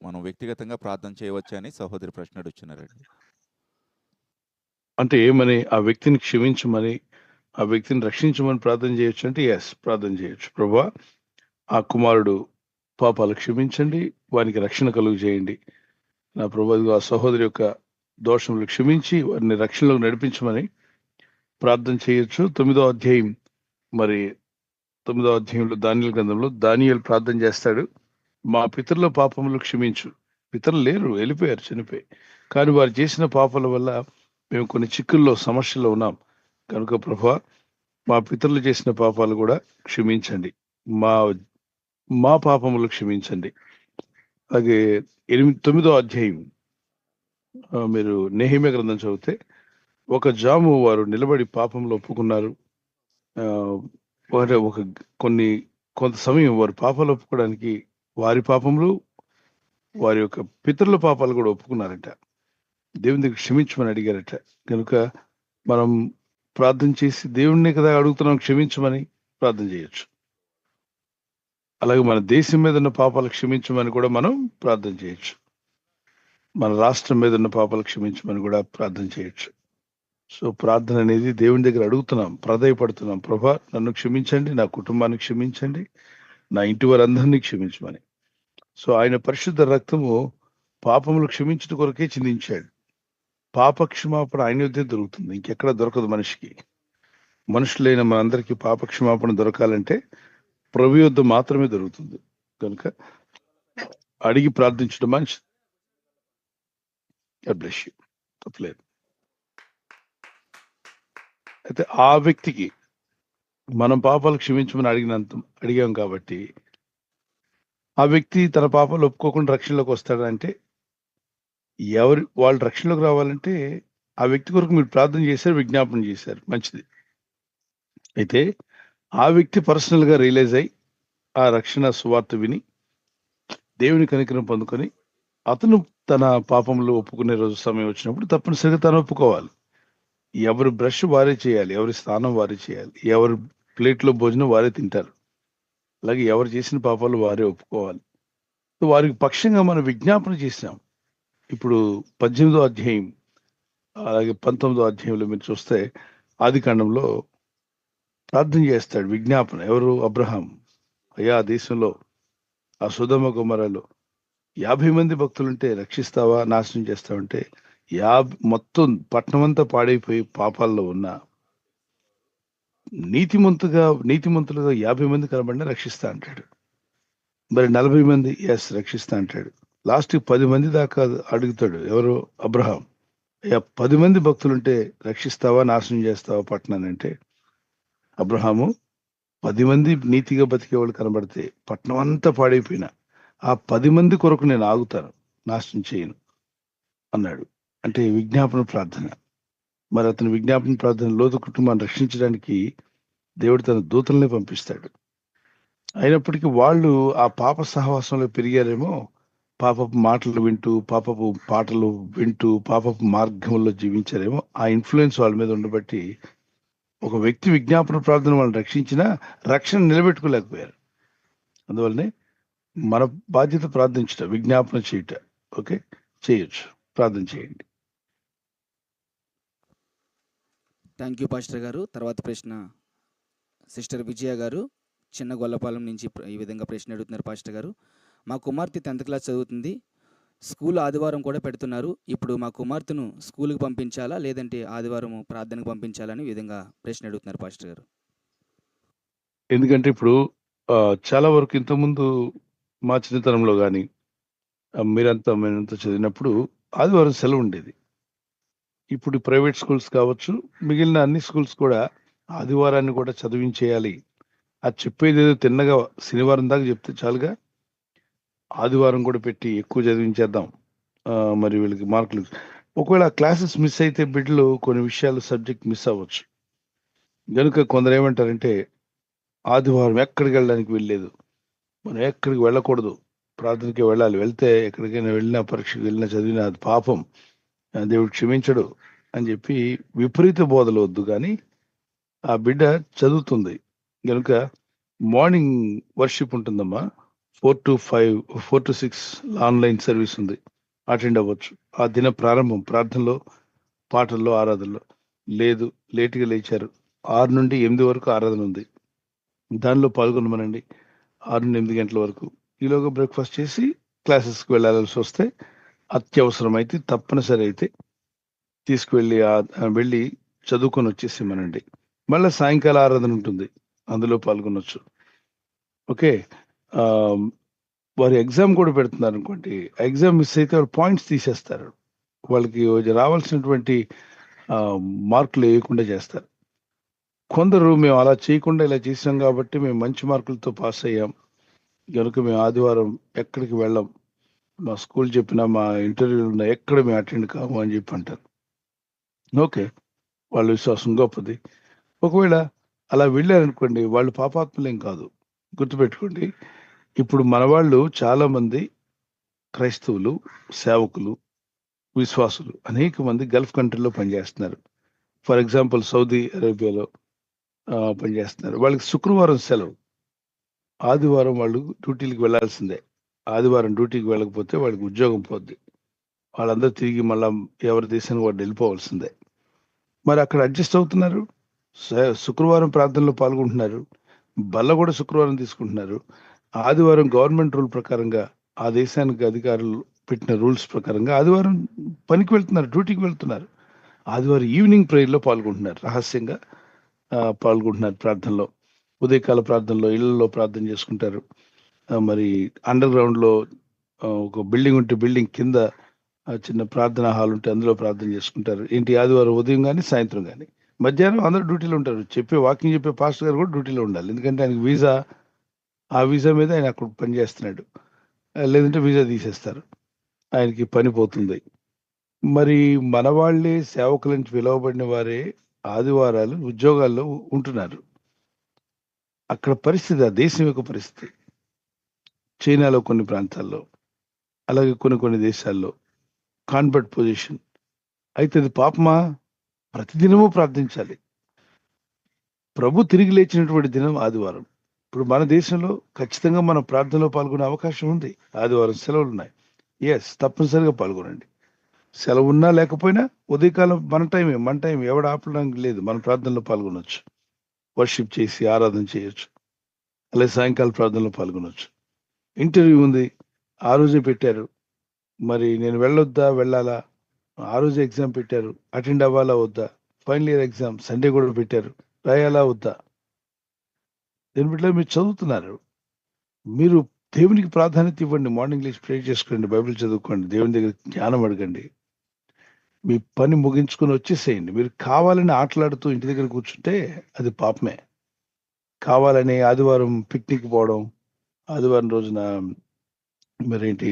మనం వ్యక్తిగతంగా ప్రార్థన చేయవచ్చని సహోదరి ప్రశ్న అడుగుతున్నారండి. అంటే ఏమని ఆ వ్యక్తిని క్షమించమని, ఆ వ్యక్తిని రక్షించమని ప్రార్థన చేయొచ్చు అంటే ప్రార్థన చేయొచ్చు. ప్రభువా, ఆ కుమారుడు పాపాలు క్షమించండి, వానికి రక్షణ కలుగు చేయండి. నా ప్రభు, ఆ సహోదరి యొక్క దోషములు క్షమించి వారిని రక్షణలోకి నడిపించమని ప్రార్థన చేయొచ్చు. 9వ అధ్యాయం, మరి 9వ అధ్యాయంలో దానియేలు గ్రంథంలో దానియేలు ప్రార్థన చేస్తాడు. మా పితరుల పాపములు క్షమించు. పితరులు లేరు, వెళ్ళిపోయారు, చనిపోయి. కానీ వారు చేసిన పాపాల వల్ల మేము కొన్ని చిక్కుల్లో, సమస్యల్లో ఉన్నాం. కనుక ప్రభా, మా పితరులు చేసిన పాపాలు కూడా క్షమించండి, మా మా పాపములు క్షమించండి. అలాగే 9వ అధ్యాయం మీరు నెహెమ్యా గ్రంథం చదివితే, ఒక జాము వారు నిలబడి పాపంలో ఒప్పుకున్నారు. వారు కొంత సమయం వారు పాపాలు ఒప్పుకోవడానికి వారి పాపములు, వారి యొక్క పితరుల పాపాలు కూడా ఒప్పుకున్నారట. దేవుని దగ్గర క్షమించమని అడిగారట. కనుక మనం ప్రార్థన చేసి దేవుణ్ణి కదా అడుగుతున్నాం, క్షమించమని ప్రార్థన చేయొచ్చు. అలాగే మన దేశం మీద ఉన్న పాపాలు క్షమించమని కూడా మనం ప్రార్థన చేయొచ్చు. మన రాష్ట్రం మీద ఉన్న పాపాలు క్షమించమని కూడా ప్రార్థన చేయొచ్చు. సో ప్రార్థన అనేది దేవుని దగ్గర అడుగుతున్నాం, ప్రాధేయపడుతున్నాం. ప్రభా, నన్ను క్షమించండి, నా కుటుంబాన్ని క్షమించండి, నా ఇంటి వారందరినీ క్షమించమని. సో ఆయన పరిశుద్ధ రక్తము పాపములు క్షమించడం కొరకే చిందించాడు. పాప క్షమాపణ ఆయన యుద్ధే దొరుకుతుంది, ఇంకెక్కడ దొరకదు మనిషికి. మనుషులైన మనందరికీ పాప క్షమాపణ దొరకాలంటే ప్రభు యుద్ధ మాత్రమే దొరుకుతుంది. కనుక అడిగి ప్రార్థించడం మంచిది. తప్పలేదు. అయితే ఆ వ్యక్తికి మనం పాపాలు క్షమించమని అడిగాం కాబట్టి ఆ వ్యక్తి తన పాపాలు ఒప్పుకోకుండా రక్షణలోకి వస్తాడంటే, వాళ్ళు రక్షణలోకి రావాలంటే ఆ వ్యక్తి కొరకు మీరు ప్రార్థన చేశారు, విజ్ఞాపన చేశారు, మంచిది. అయితే ఆ వ్యక్తి పర్సనల్ గా రియలైజ్ అయ్యి ఆ రక్షణ సువార్త విని దేవుని కనికరం పొందుకొని అతను తన పాపంలో ఒప్పుకునే రోజు సమయం వచ్చినప్పుడు తప్పనిసరిగా తను ఒప్పుకోవాలి. ఎవరి బ్రష్ వారే చేయాలి, ఎవరి స్నానం వారే చేయాలి, ఎవరి ప్లేట్లో భోజనం వారే తింటారు. అలాగే ఎవరు చేసిన పాపాలు వారే ఒప్పుకోవాలి. వారికి పక్షంగా మనం విజ్ఞాపన చేసినాం. ఇప్పుడు 18వ అధ్యాయం అలాగే 19వ అధ్యాయంలో మీరు చూస్తే ఆది కాండంలో ప్రార్థన చేస్తాడు, విజ్ఞాపన. ఎవరు? అబ్రహాం. అయ్యా, దేశంలో ఆ సొదొమ గొమొర్రాలో 50 మంది భక్తులుంటే రక్షిస్తావా, నాశనం చేస్తావంటే మొత్తం పట్టణమంతా పాడైపోయి పాపాల్లో ఉన్న నీతిమంతులుగా 50 మంది కనబడినా రక్షిస్తా అంటాడు. మరి 40 మంది రక్షిస్తా అంటాడు. లాస్ట్ 10 మంది దాకా అడుగుతాడు. ఎవరు? అబ్రహాం. అయ్యా, 10 మంది భక్తులుంటే రక్షిస్తావా, నాశనం చేస్తావా పట్టణాన్ని అంటే, అబ్రహాము 10 మంది నీతిగా బతికేవాళ్ళు కనబడితే పట్టణం అంతా పాడైపోయినా ఆ 10 మంది కొరకు నేను ఆగుతాను, నాశనం చేయను అన్నాడు. అంటే విజ్ఞాపన ప్రార్థన. మరి అతని విజ్ఞాపన ప్రార్థన లోతు కుటుంబాన్ని రక్షించడానికి దేవుడు తన దూతల్ని పంపిస్తాడు. అయినప్పటికీ వాళ్ళు ఆ పాప సహవాసంలో పెరిగారేమో, పాపపు మాటలు వింటూ, పాపపు పాటలు వింటూ, పాపపు మార్గంలో జీవించారేమో. ఆ ఇన్ఫ్లుయెన్స్ వాళ్ళ మీద ఉండబట్టి ఒక వ్యక్తి విజ్ఞాపన ప్రార్థన వాళ్ళని రక్షించినా రక్షణ నిలబెట్టుకోలేకపోయారు. అందువల్లనే మన బాధ్యత ప్రార్థించట, విజ్ఞాపన చేయట. ఓకే, చేయొచ్చు, ప్రార్థన చేయండి. థ్యాంక్ యూ పాస్టర్ గారు. తర్వాత ప్రశ్న సిస్టర్ విజయ గారు చిన్న గొల్లపాలెం నుంచి ఈ విధంగా ప్రశ్న అడుగుతున్నారు. పాస్టర్ గారు, మా కుమార్తె 10th క్లాస్ చదువుతుంది. స్కూల్ ఆదివారం కూడా పెడుతున్నారు. ఇప్పుడు మా కుమార్తెను స్కూల్కి పంపించాలా, లేదంటే ఆదివారం ప్రార్థనకు పంపించాలని ఈ విధంగా ప్రశ్న అడుగుతున్నారు పాస్టర్ గారు. ఎందుకంటే ఇప్పుడు చాలా వరకు ఇంతకుముందు మా చిన్నతనంలో కానీ మేమంతా చదివినప్పుడు ఆదివారం సెలవు ఉండేది. ఇప్పుడు ప్రైవేట్ స్కూల్స్ కావచ్చు, మిగిలిన అన్ని స్కూల్స్ కూడా ఆదివారాన్ని కూడా చదివించేయాలి. అది చెప్పేది ఏదో తిన్నగా శనివారం దాకా చెప్తే చాలుగా, ఆదివారం కూడా పెట్టి ఎక్కువ చదివించేద్దాం, మరి వీళ్ళకి మార్కులు. ఒకవేళ క్లాసెస్ మిస్ అయితే బిడ్డలు కొన్ని విషయాలు సబ్జెక్ట్ మిస్ అవ్వచ్చు. కనుక కొందరు ఏమంటారంటే, ఆదివారం ఎక్కడికి వెళ్ళడానికి వెళ్ళలేదు, మనం ఎక్కడికి వెళ్ళకూడదు, ప్రార్థనకి వెళ్ళాలి, వెళ్తే ఎక్కడికైనా వెళ్ళినా, పరీక్షకు వెళ్ళినా, చదివినా అది పాపం, దేవుడు క్షమించడు అని చెప్పి విపరీత బోధలు వద్దు. కానీ ఆ బిడ్డ చదువుతుంది కనుక మార్నింగ్ వర్షిప్ ఉంటుందమ్మా, 4 to 6 ఆన్లైన్ సర్వీస్ ఉంది, అటెండ్ అవ్వచ్చు. ఆ దిన ప్రారంభం ప్రార్థనలో, పాటల్లో, ఆరాధనలో. లేదు లేటుగా లేచారు, 6 నుండి 8 వరకు ఆరాధన ఉంది, దానిలో పాల్గొనమనండి. 6 నుండి 8 గంటల వరకు ఈలోగా బ్రేక్ఫాస్ట్ చేసి క్లాసెస్కి వెళ్ళాల్సి వస్తే, అత్యవసరం అయితే తప్పనిసరి అయితే తీసుకువెళ్ళి వెళ్ళి చదువుకొని వచ్చేసేమనండి. మళ్ళీ సాయంకాల ఆరాధన ఉంటుంది, అందులో పాల్గొనొచ్చు. ఓకే. ఆ, వారు ఎగ్జామ్ కూడా పెడుతున్నారు అనుకోండి, ఎగ్జామ్ మిస్ అయితే వాళ్ళు పాయింట్స్ తీసేస్తారు, వాళ్ళకి రావాల్సినటువంటి మార్కులు వేయకుండా చేస్తారు. కొందరు మేము అలా చేయకుండా ఇలా చేసాం కాబట్టి మేము మంచి మార్కులతో పాస్ అయ్యాం కనుక మేము ఆదివారం ఎక్కడికి వెళ్ళాం, మా స్కూల్ చెప్పినా మా ఇంటర్వ్యూలు ఉన్నా ఎక్కడ మేము అటెండ్ కాము అని చెప్పి అంటారు. ఓకే, వాళ్ళ విశ్వాసం గొప్పది. ఒకవేళ అలా వెళ్ళారనుకోండి, వాళ్ళు పాపాత్ములేం కాదు. గుర్తుపెట్టుకోండి, ఇప్పుడు మన వాళ్ళు చాలా మంది క్రైస్తవులు, సేవకులు, విశ్వాసులు అనేక మంది గల్ఫ్ కంట్రీలో పనిచేస్తున్నారు. ఫర్ ఎగ్జాంపుల్ సౌదీ అరేబియాలో పనిచేస్తున్నారు. వాళ్ళకి శుక్రవారం సెలవు, ఆదివారం వాళ్ళు డ్యూటీలకు వెళ్ళాల్సిందే. ఆదివారం డ్యూటీకి వెళ్ళకపోతే వాళ్ళకి ఉద్యోగం పోద్ది, వాళ్ళందరూ తిరిగి మళ్ళా ఎవరి దేశానికి వాళ్ళు వెళ్ళిపోవాల్సిందే. మరి అక్కడ అడ్జస్ట్ అవుతున్నారు, శుక్రవారం ప్రార్థనలో పాల్గొంటున్నారు, బల్ల కూడా శుక్రవారం తీసుకుంటున్నారు. ఆదివారం గవర్నమెంట్ రూల్ ప్రకారంగా, ఆ దేశానికి అధికారులు పెట్టిన రూల్స్ ప్రకారంగా ఆదివారం పనికి వెళ్తున్నారు, డ్యూటీకి వెళ్తున్నారు. ఆదివారం ఈవినింగ్ ప్రేయర్లో పాల్గొంటున్నారు, రహస్యంగా పాల్గొంటున్నారు ప్రార్థనలో. ఉదయకాల ప్రార్థనలో ఇళ్లలో ప్రార్థన చేసుకుంటారు. మరి అండర్ గ్రౌండ్లో ఒక బిల్డింగ్ ఉంటే బిల్డింగ్ కింద చిన్న ప్రార్థనా హాల్ ఉంటే అందులో ప్రార్థన చేసుకుంటారు. ఏంటి, ఆదివారం ఉదయం కానీ సాయంత్రం కానీ. మధ్యాహ్నం అందరూ డ్యూటీలో ఉంటారు, వాకింగ్ చెప్పే పాస్టర్ గారు కూడా డ్యూటీలో ఉండాలి, ఎందుకంటే ఆయనకు వీసా, ఆ వీసా మీద ఆయన అక్కడ పనిచేస్తున్నాడు. లేదంటే వీసా తీసేస్తారు, ఆయనకి పని పోతుంది. మరి మన వాళ్ళే సేవకుల నుంచి పిలువబడిన వారే ఆదివారాలు ఉద్యోగాల్లో ఉంటున్నారు. అక్కడ పరిస్థితి, ఆ దేశం యొక్క పరిస్థితి, చైనాలో కొన్ని ప్రాంతాల్లో, అలాగే కొన్ని దేశాల్లో కాన్వర్ట్ పొజిషన్. అయితే అది పాపమా? ప్రతిదినము ప్రార్థించాలి. ప్రభు తిరిగి లేచినటువంటి దినం ఆదివారం. ఇప్పుడు మన దేశంలో ఖచ్చితంగా మనం ప్రార్థనలో పాల్గొనే అవకాశం ఉంది. ఆదివారం సెలవులు ఉన్నాయి, ఎస్, తప్పనిసరిగా పాల్గొనండి. సెలవు ఉన్నా లేకపోయినా ఉదయకాలం మన టైం ఎవడ ఆపడానికి లేదు, మన ప్రార్థనలో పాల్గొనొచ్చు, వర్షిప్ చేసి ఆరాధన చేయొచ్చు, అలాగే సాయంకాల ప్రార్థనలో పాల్గొనొచ్చు. ఇంటర్వ్యూ ఉంది, ఆ రోజే పెట్టారు, మరి నేను వెళ్ళాలా, ఆ రోజే ఎగ్జామ్ పెట్టారు, అటెండ్ అవ్వాలా వద్దా, ఫైనల్ ఇయర్ ఎగ్జామ్ సండే కూడా పెట్టారు, రాయాలా వద్దా, దీని బిడ్డ మీరు చదువుతున్నారు, మీరు దేవునికి ప్రాధాన్యత ఇవ్వండి. మార్నింగ్ లేచి ప్రే చేసుకోండి, బైబిల్ చదువుకోండి, దేవుని దగ్గర జ్ఞానం అడగండి, మీ పని ముగించుకొని వచ్చేసేయండి. మీరు కావాలని ఆటలాడుతూ ఇంటి దగ్గర కూర్చుంటే అది పాపమే. కావాలని ఆదివారం పిక్నిక్ పోవడం, ఆదివారం రోజున మరేంటి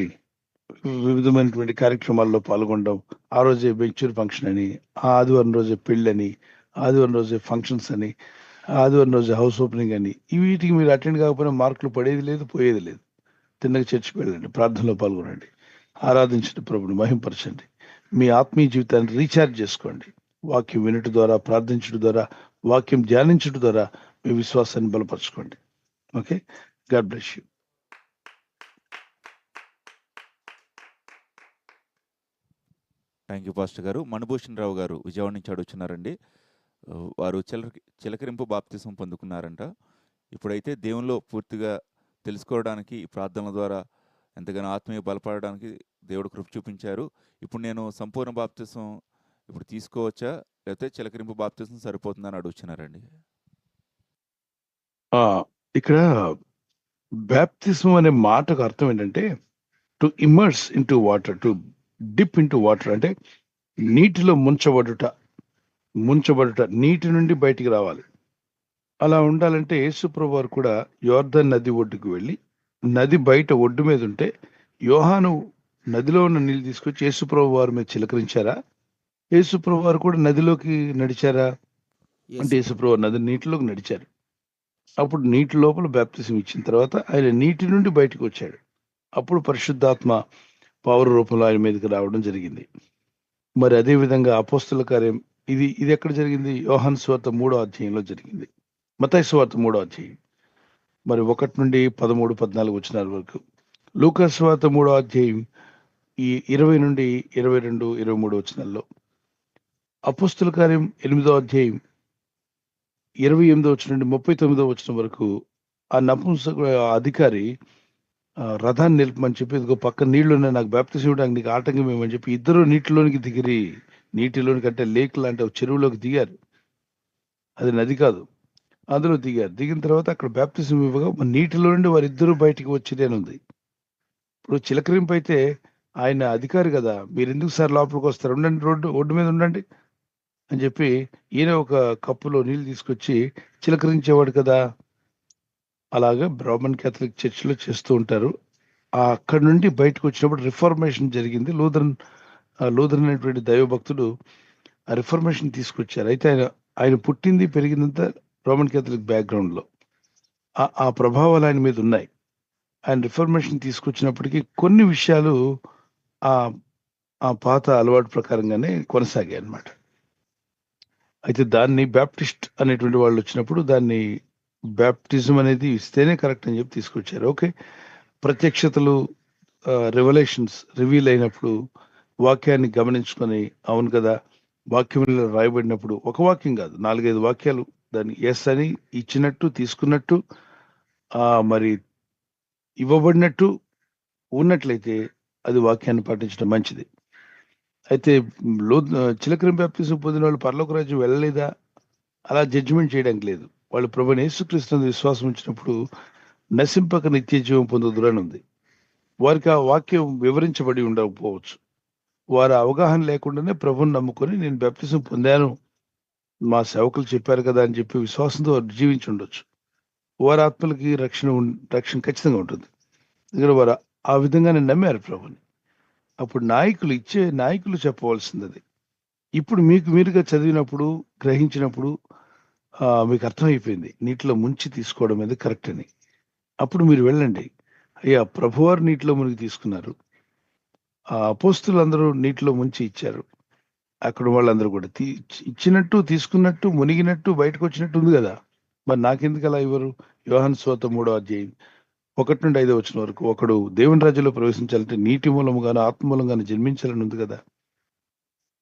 వివిధమైనటువంటి కార్యక్రమాల్లో పాల్గొనడం, ఆ రోజే వెంచర్ ఫంక్షన్ అని, ఆ ఆదివారం రోజే పెళ్ళని, ఆదివారం రోజే ఫంక్షన్స్ అని, ఆదివారం రోజు హౌస్ ఓపెనింగ్ అని, వీటికి మీరు అటెండ్ కాకపోయినా మార్కులు పడేది లేదు, పోయేది లేదు. తిన్నగా చర్చికి వెళ్ళండి, ప్రార్థనలో పాల్గొనండి, ఆరాధించండి, ప్రభుని మహింపరచండి, మీ ఆత్మీయ జీవితాన్ని రీఛార్జ్ చేసుకోండి. వాక్యం వినటం ద్వారా, ప్రార్థించడం ద్వారా, వాక్యం ధ్యానించడం ద్వారా మీ విశ్వాసాన్ని బలపరచుకోండి. Okay, God bless you. Thank you pastor గారు. మణిభూషణ్ రావు గారు విజయవాడ నుంచి అడుగుతున్నారండి. వారు చిలకరింపు బాప్తిసం పొందుకున్నారంట. ఇప్పుడైతే దేవునిలో పూర్తిగా తెలుసుకోవడానికి ఈ ప్రార్థనల ద్వారా ఎంతగానో ఆత్మీయ బలపడడానికి దేవుడు కృప చూపించారు. ఇప్పుడు నేను సంపూర్ణ బాప్తిసం ఇప్పుడు తీసుకోవచ్చా, లేకపోతే చిలకరింపు బాప్తిసం సరిపోతుందని అడుగుతున్నారండి. ఇక్కడ బాప్తిసం అనే మాటకు అర్థం ఏంటంటే to immerse into water, to dip into water, అంటే నీటిలో ముంచబడుట, నీటి నుండి బయటికి రావాలి. అలా ఉండాలంటే యేసుప్రభు వారు కూడా యోర్దన్ నది ఒడ్డుకు వెళ్ళి, నది బయట ఒడ్డు మీద ఉంటే యోహాను నదిలో ఉన్న నీళ్ళు తీసుకొచ్చి యేసుప్రభు వారి మీద చిలకరించారా? యేసుప్రభు వారు కూడా నదిలోకి నడిచారా? అంటే యేసుప్రభు నది నీటిలోకి నడిచారు. అప్పుడు నీటి లోపల బాప్తిసం ఇచ్చిన తర్వాత ఆయన నీటి నుండి బయటకు వచ్చాడు. అప్పుడు పరిశుద్ధాత్మ పౌర రూపంలో ఆయన మీదకి రావడం జరిగింది. మరి అదే విధంగా అపోస్తుల కార్యం ఇది ఎక్కడ జరిగింది? యోహాను సువార్త 3వ అధ్యాయంలో జరిగింది, మత్తయి సువార్త 3వ అధ్యాయం. మరి 1 నుండి 13, 14 వచనాల వరకు. లూకాసు వార్త 3వ అధ్యాయం ఈ 20 నుండి 22, 23 వచనాల్లో. అపోస్తుల కార్యం 8వ అధ్యాయం 28 వచనం నుండి 39 వచనం వరకు ఆ నపుంసక అధికారి రథాన్ని నిలపమని చెప్పి, ఇదిగో పక్కన నీళ్లు ఉన్నాయి, నాకు బాప్తిసం ఇవ్వడానికి నీకు ఆటంకం ఏమని చెప్పి ఇద్దరు నీటిలోనికి దిగిరి. నీటిలోనికి అంటే లేక్ లాంటి ఒక చెరువులోకి దిగారు. అది నది కాదు, అందులో దిగారు. దిగిన తర్వాత అక్కడ బాప్తిసం ఇవ్వగా మరి నీటిలో నుండి వారిద్దరూ బయటికి వచ్చింది అని ఉంది. ఇప్పుడు చిలకరింపు అయితే ఆయన అధికారి కదా, మీరు ఎందుకు సార్ లోపలికి వస్తారు, ఉండండి, ఒడ్డు మీద ఉండండి అని చెప్పి ఈయన ఒక కప్పులో నీళ్లు తీసుకొచ్చి చిలకరించేవాడు కదా. అలాగా రోమన్ క్యాథలిక్ చర్చిలో చేస్తూ ఉంటారు. అక్కడి నుండి బయటకు వచ్చినప్పుడు రిఫార్మేషన్ జరిగింది. లూథరన్ అనేటువంటి దైవభక్తుడు ఆ రిఫార్మేషన్ తీసుకొచ్చారు. అయితే ఆయన పుట్టింది పెరిగిందంతా రోమన్ క్యాథలిక్ బ్యాక్గ్రౌండ్ లో. ఆ ప్రభావాలు ఆయన మీద ఉన్నాయి. ఆయన రిఫార్మేషన్ తీసుకొచ్చినప్పటికీ కొన్ని విషయాలు ఆ ఆ పాత అలవాటు ప్రకారంగానే కొనసాగాయి అన్నమాట. అయితే దాన్ని బ్యాప్టిస్ట్ అనేటువంటి వాళ్ళు వచ్చినప్పుడు దాన్ని బ్యాప్టిజం అనేది ఇస్తేనే కరెక్ట్ అని చెప్పి తీసుకొచ్చారు. ఓకే, ప్రత్యక్షతలు, రెవల్యూషన్స్ రివీల్ అయినప్పుడు వాక్యాన్ని గమనించుకొని, అవును కదా, వాక్యంలో రాయబడినప్పుడు ఒక వాక్యం కాదు 4-5 వాక్యాలు దాన్ని ఎస్ అని ఇచ్చినట్టు, తీసుకున్నట్టు, మరి ఇవ్వబడినట్టు ఉన్నట్లయితే అది వాక్యాన్ని పాటించడం మంచిది. అయితే చిలకరం బ్యాప్టిజం పొందిన వాళ్ళు పరలోక రాజ్యం వెళ్ళలేదా అలా జడ్జిమెంట్ చేయడానికి లేదు. వాళ్ళు ప్రభువైన యేసుక్రీస్తునందు విశ్వాసం ఉంచినప్పుడు నశింపక నిత్య జీవం పొందుదురు అని ఉంది. వారికి ఆ వాక్యం వివరించబడి ఉండకపోవచ్చు. వారి అవగాహన లేకుండానే ప్రభుని నమ్ముకొని నేను బాప్తిజం పొందాను, మా సేవకులు చెప్పారు కదా అని చెప్పి విశ్వాసంతో వారు జీవించి ఉండొచ్చు. వారి ఆత్మలకి రక్షణ ఖచ్చితంగా ఉంటుంది. ఎందుకంటే వారు ఆ విధంగానే నమ్మారు ప్రభుని. అప్పుడు నాయకులు చెప్పవలసింది అది. ఇప్పుడు మీకు మీరుగా చదివినప్పుడు, గ్రహించినప్పుడు మీకు అర్థమైపోయింది నీటిలో ముంచి తీసుకోవడం అనేది కరెక్ట్ అని. అప్పుడు మీరు వెళ్ళండి, అయ్యా ప్రభువారు నీటిలో మునిగి తీసుకున్నారు, ఆ అపోస్తులందరూ నీటిలో ముంచి ఇచ్చారు, అక్కడ వాళ్ళందరూ కూడా ఇచ్చినట్టు, తీసుకున్నట్టు, మునిగినట్టు, బయటకు వచ్చినట్టు ఉంది కదా, మరి నాకెందుకు అలా ఇవ్వరు? యోహాను సువార్త 3వ అధ్యాయం 1 నుండి 5 వచనం వరకు, ఒకడు దేవుని రాజ్యంలో ప్రవేశించాలంటే నీటి మూలముగాను ఆత్మ మూలంగాను జన్మించాలని ఉంది కదా.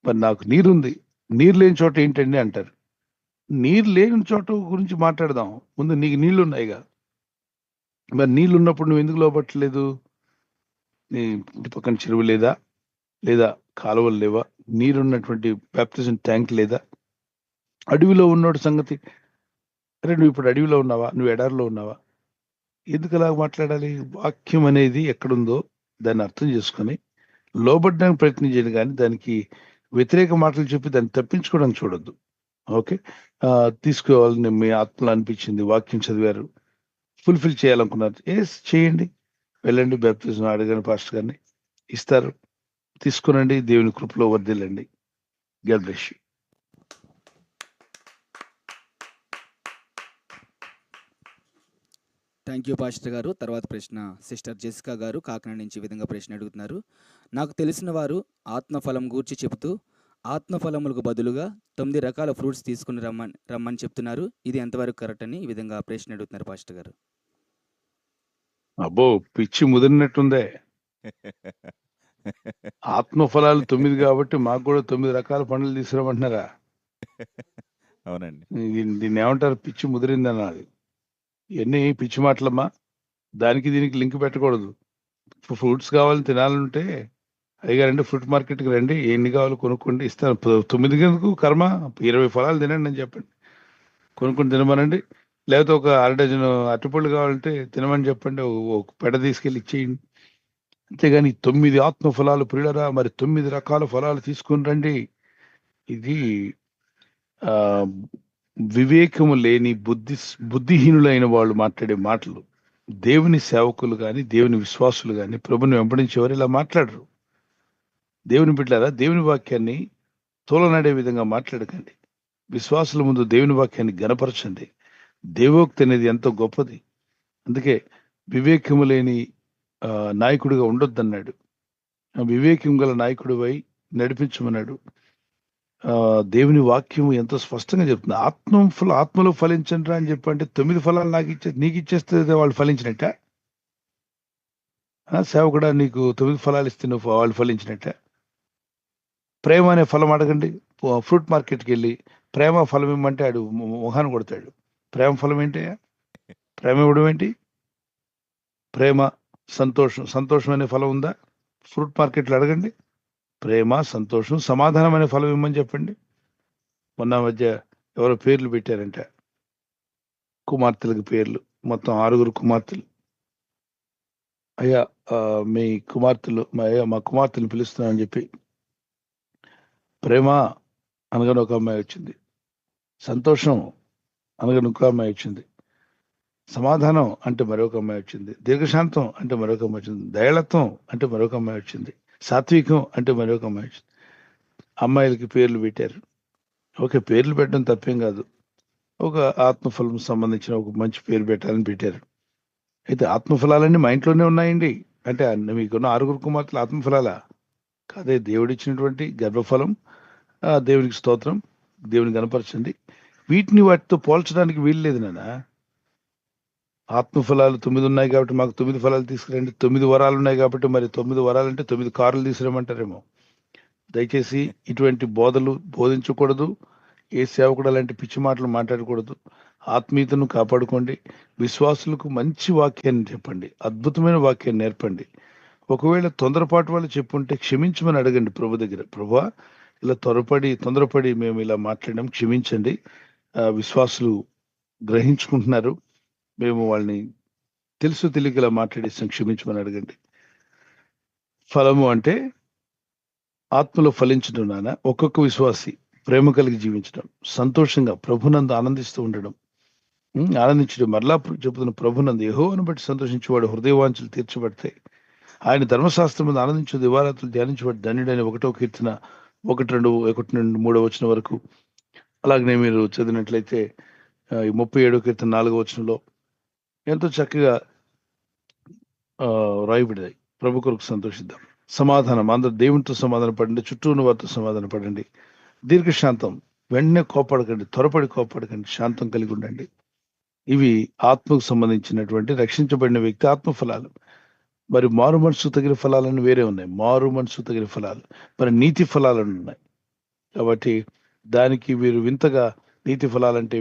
మరి నాకు నీరుంది, నీరు లేని చోట ఏంటండి అంటారు. నీరు లేని చోట గురించి మాట్లాడదాం, ముందు నీకు నీళ్లు ఉన్నాయిగా. మరి నీళ్లు ఉన్నప్పుడు నువ్వు ఎందుకు లోపట్టలేదు? నీ ఇంటి పక్కన చెరువు లేదా, లేదా కాలువలు లేవా, నీరున్నటువంటి బాప్టిజం ట్యాంక్ లేదా? అడవిలో ఉన్నోడు సంగతి, అరే నువ్వు ఇప్పుడు అడవిలో ఉన్నావా, నువ్వు ఎడారిలో ఉన్నావా? ఎందుకు అలా మాట్లాడాలి? వాక్యం అనేది ఎక్కడుందో దాన్ని అర్థం చేసుకొని లోబడ్డానికి ప్రయత్నించేది, కానీ దానికి వ్యతిరేక మాటలు చెప్పి దాన్ని తప్పించుకోవడానికి చూడొద్దు. ఓకే, తీసుకోవాలని మీ ఆత్మలో అనిపించింది, వాక్యం చదివారు, ఫుల్ఫిల్ చేయాలనుకున్నారు, చేయండి, వెళ్ళండి, బాప్తిజం అడగని పాస్టర్ గారిని ఇస్తారు, తీసుకునండి, దేవుని కృపలో వర్ధిల్లండి. God bless you. Thank you pastor గారు. తర్వాత ప్రశ్న సిస్టర్ జెసికా గారు కాకినాడ నుంచి ఈ విధంగా ప్రశ్న అడుగుతున్నారు. నాకు తెలిసిన వారు ఆత్మఫలం గూర్చి చెబుతూ ఆత్మఫలములకు బదులుగా 9 రకాల ఫ్రూట్స్ తీసుకుని రమ్మని చెప్తున్నారు. ఇది ఎంతవరకు కరెక్ట్ అని ఈ విధంగా ప్రశ్న అడుగుతున్నారు పాస్టర్ గారు. అబ్బో, పిచ్చి ముదిరినట్టుందే. ఆత్మఫలాలు 9 కాబట్టి మాకు కూడా 9 రకాల పండ్లు తీసుకురమ్మంటున్నారా? అవునండి. దీన్ని ఏమంటారు? పిచ్చి ముదిరిందన్నది. ఇవన్నీ పిచ్చి మాటలమ్మా. దానికి దీనికి లింక్ పెట్టకూడదు. ఫ్రూట్స్ కావాలని తినాలంటే అయ్యగారండి ఫ్రూట్ మార్కెట్కి రండి, ఎన్ని కావాలో కొనుక్కోండి, ఇస్తాను. 9 ఎందుకు కర్మ, 20 ఫలాలు తినండి అని చెప్పండి, కొనుక్కొని తినమనండి. లేకపోతే ఒక 1/2 డజన్ అరటిపళ్ళు కావాలంటే తినమని చెప్పండి, ఒక పెడ తీసుకెళ్ళి ఇచ్చేయండి. అంతేగాని 9 ఆత్మ ఫలాలు ప్రియులరా, మరి 9 రకాల ఫలాలు తీసుకుని రండి. ఇది ఆ వివేకము లేని బుద్ధిహీనులైన వాళ్ళు మాట్లాడే మాటలు. దేవుని సేవకులు కానీ, దేవుని విశ్వాసులు కానీ, ప్రభుని వెంబడించేవారు ఇలా మాట్లాడరు. దేవుని బిడ్డలారా, దేవుని వాక్యాన్ని తోలనాడే విధంగా మాట్లాడకండి. విశ్వాసుల ముందు దేవుని వాక్యాన్ని గణపరచండి. దేవోక్తి అనేది ఎంతో గొప్పది. అందుకే వివేకము లేని నాయకుడిగా ఉండొద్దన్నాడు. వివేకం గల నాయకుడివై నడిపించమన్నాడు. దేవుని వాక్యం ఎంతో స్పష్టంగా చెప్తుంది. ఆత్మలో ఫలించండి అని చెప్పంటే 9 ఫలాలు నీకు ఇచ్చేస్తే వాళ్ళు ఫలించినట్ట. సేవకుడా నీకు 9 ఫలాలు ఇస్తే నువ్వు వాళ్ళు ఫలించినట్ట. ప్రేమ అనే ఫలం అడగండి. ఫ్రూట్ మార్కెట్కి వెళ్ళి ప్రేమ ఫలం ఇమ్మంటే ఆడు మొహాన్ని కొడతాడు. ప్రేమ ఫలం ఏంటి? ప్రేమ ఇవ్వడం ఏంటి? ప్రేమ, సంతోషం అనే ఫలం ఉందా? ఫ్రూట్ మార్కెట్లో అడగండి. ప్రేమ, సంతోషం, సమాధానం అనే ఫలం ఇమ్మని చెప్పండి. మొన్న మధ్య ఎవరో పేర్లు పెట్టారంట, కుమార్తెలకు పేర్లు, మొత్తం 6 కుమార్తెలు. అయ్యా మీ కుమార్తెలు మా కుమార్తెలు పిలుస్తున్నామని చెప్పి ప్రేమ అనగానే ఒక అమ్మాయి వచ్చింది, సంతోషం అనగానే ఇంకో అమ్మాయి వచ్చింది, సమాధానం అంటే మరొక అమ్మాయి వచ్చింది, దీర్ఘశాంతం అంటే మరొక అమ్మాయి వచ్చింది, దయాళత్వం అంటే మరొక అమ్మాయి వచ్చింది, సాత్వికం అంటే మరొక అమ్మాయి వచ్చింది. అమ్మాయిలకి పేర్లు పెట్టారు. ఓకే, పేర్లు పెట్టడం తప్పేం కాదు. ఒక ఆత్మఫలం సంబంధించిన ఒక మంచి పేరు పెట్టాలని పెట్టారు. అయితే ఆత్మఫలాలన్నీ మా ఇంట్లోనే ఉన్నాయండి అంటే మీకున్న 6 కుమార్తెలు ఆత్మఫలాలా? కాదే, దేవుడిచ్చినటువంటి గర్భఫలం. దేవునికి స్తోత్రం, దేవుని గణపరచండి. వాటితో పోల్చడానికి వీలు లేదు నాన్న. ఆత్మఫలాలు 9 ఉన్నాయి కాబట్టి మాకు 9 ఫలాలు తీసుకురండి. 9 వరాలు ఉన్నాయి కాబట్టి మరి 9 వరాలంటే 9 కార్లు తీసుకురమ్మంటారేమో. దయచేసి ఇటువంటి బోధలు బోధించకూడదు. ఏ సేవకుడు అలాంటి పిచ్చి మాటలు మాట్లాడకూడదు. ఆత్మీయతను కాపాడుకోండి. విశ్వాసులకు మంచి వాక్యాన్ని చెప్పండి, అద్భుతమైన వాక్యాన్ని నేర్పండి. ఒకవేళ తొందరపాటు వాళ్ళు చెప్పుంటే క్షమించమని అడగండి ప్రభు దగ్గర. ప్రభువా, ఇలా తొందరపడి మేము ఇలా మాట్లాడడం క్షమించండి. విశ్వాసులు గ్రహించుకుంటున్నారు, మేము వాళ్ళని తెలియక ఇలా మాట్లాడేస్తాం, క్షమించమని అడగండి. ఫలము అంటే ఆత్మలో ఫలించడం నాన్న. ఒక్కొక్క విశ్వాసి ప్రేమ కలిగి జీవించడం, సంతోషంగా ప్రభునందు ఆనందిస్తూ ఉండడం, ఆనందించడం. మరలా చెబుతున్న ప్రభునందు యెహోవాను బట్టి సంతోషించేవాడు హృదయవాంఛలు తీర్చబడతాయి. ఆయన ధర్మశాస్త్రం మీద ఆనందించు దివారాత్రులు ధ్యానించేవాడు ధన్యుడని 1వ కీర్తన 1-3 వచనం వరకు. అలాగనే మీరు చదివినట్లయితే ఈ 37వ కీర్తన 4వ వచనంలో ఎంతో చక్కగా రాయబడినాయి. ప్రభు కొరకు సంతోషిద్దాం. సమాధానం, అందరూ దేవునితో సమాధాన పడండి, చుట్టూ ఉన్న వారితో సమాధాన పడండి. దీర్ఘశాంతం, వెంటనే కోపడకండి, త్వరపడి కోపడకండి, శాంతం కలిగి ఉండండి. ఇవి ఆత్మకు సంబంధించినటువంటి రక్షించబడిన వ్యక్తి ఆత్మఫలాలు. మరి మారు మనసు తగిన ఫలాలను వేరే ఉన్నాయి. మారు మనసు తగిన ఫలాలు మరి నీతి ఫలాలను ఉన్నాయి. కాబట్టి దానికి వీరు వింతగా నీతి ఫలాలంటే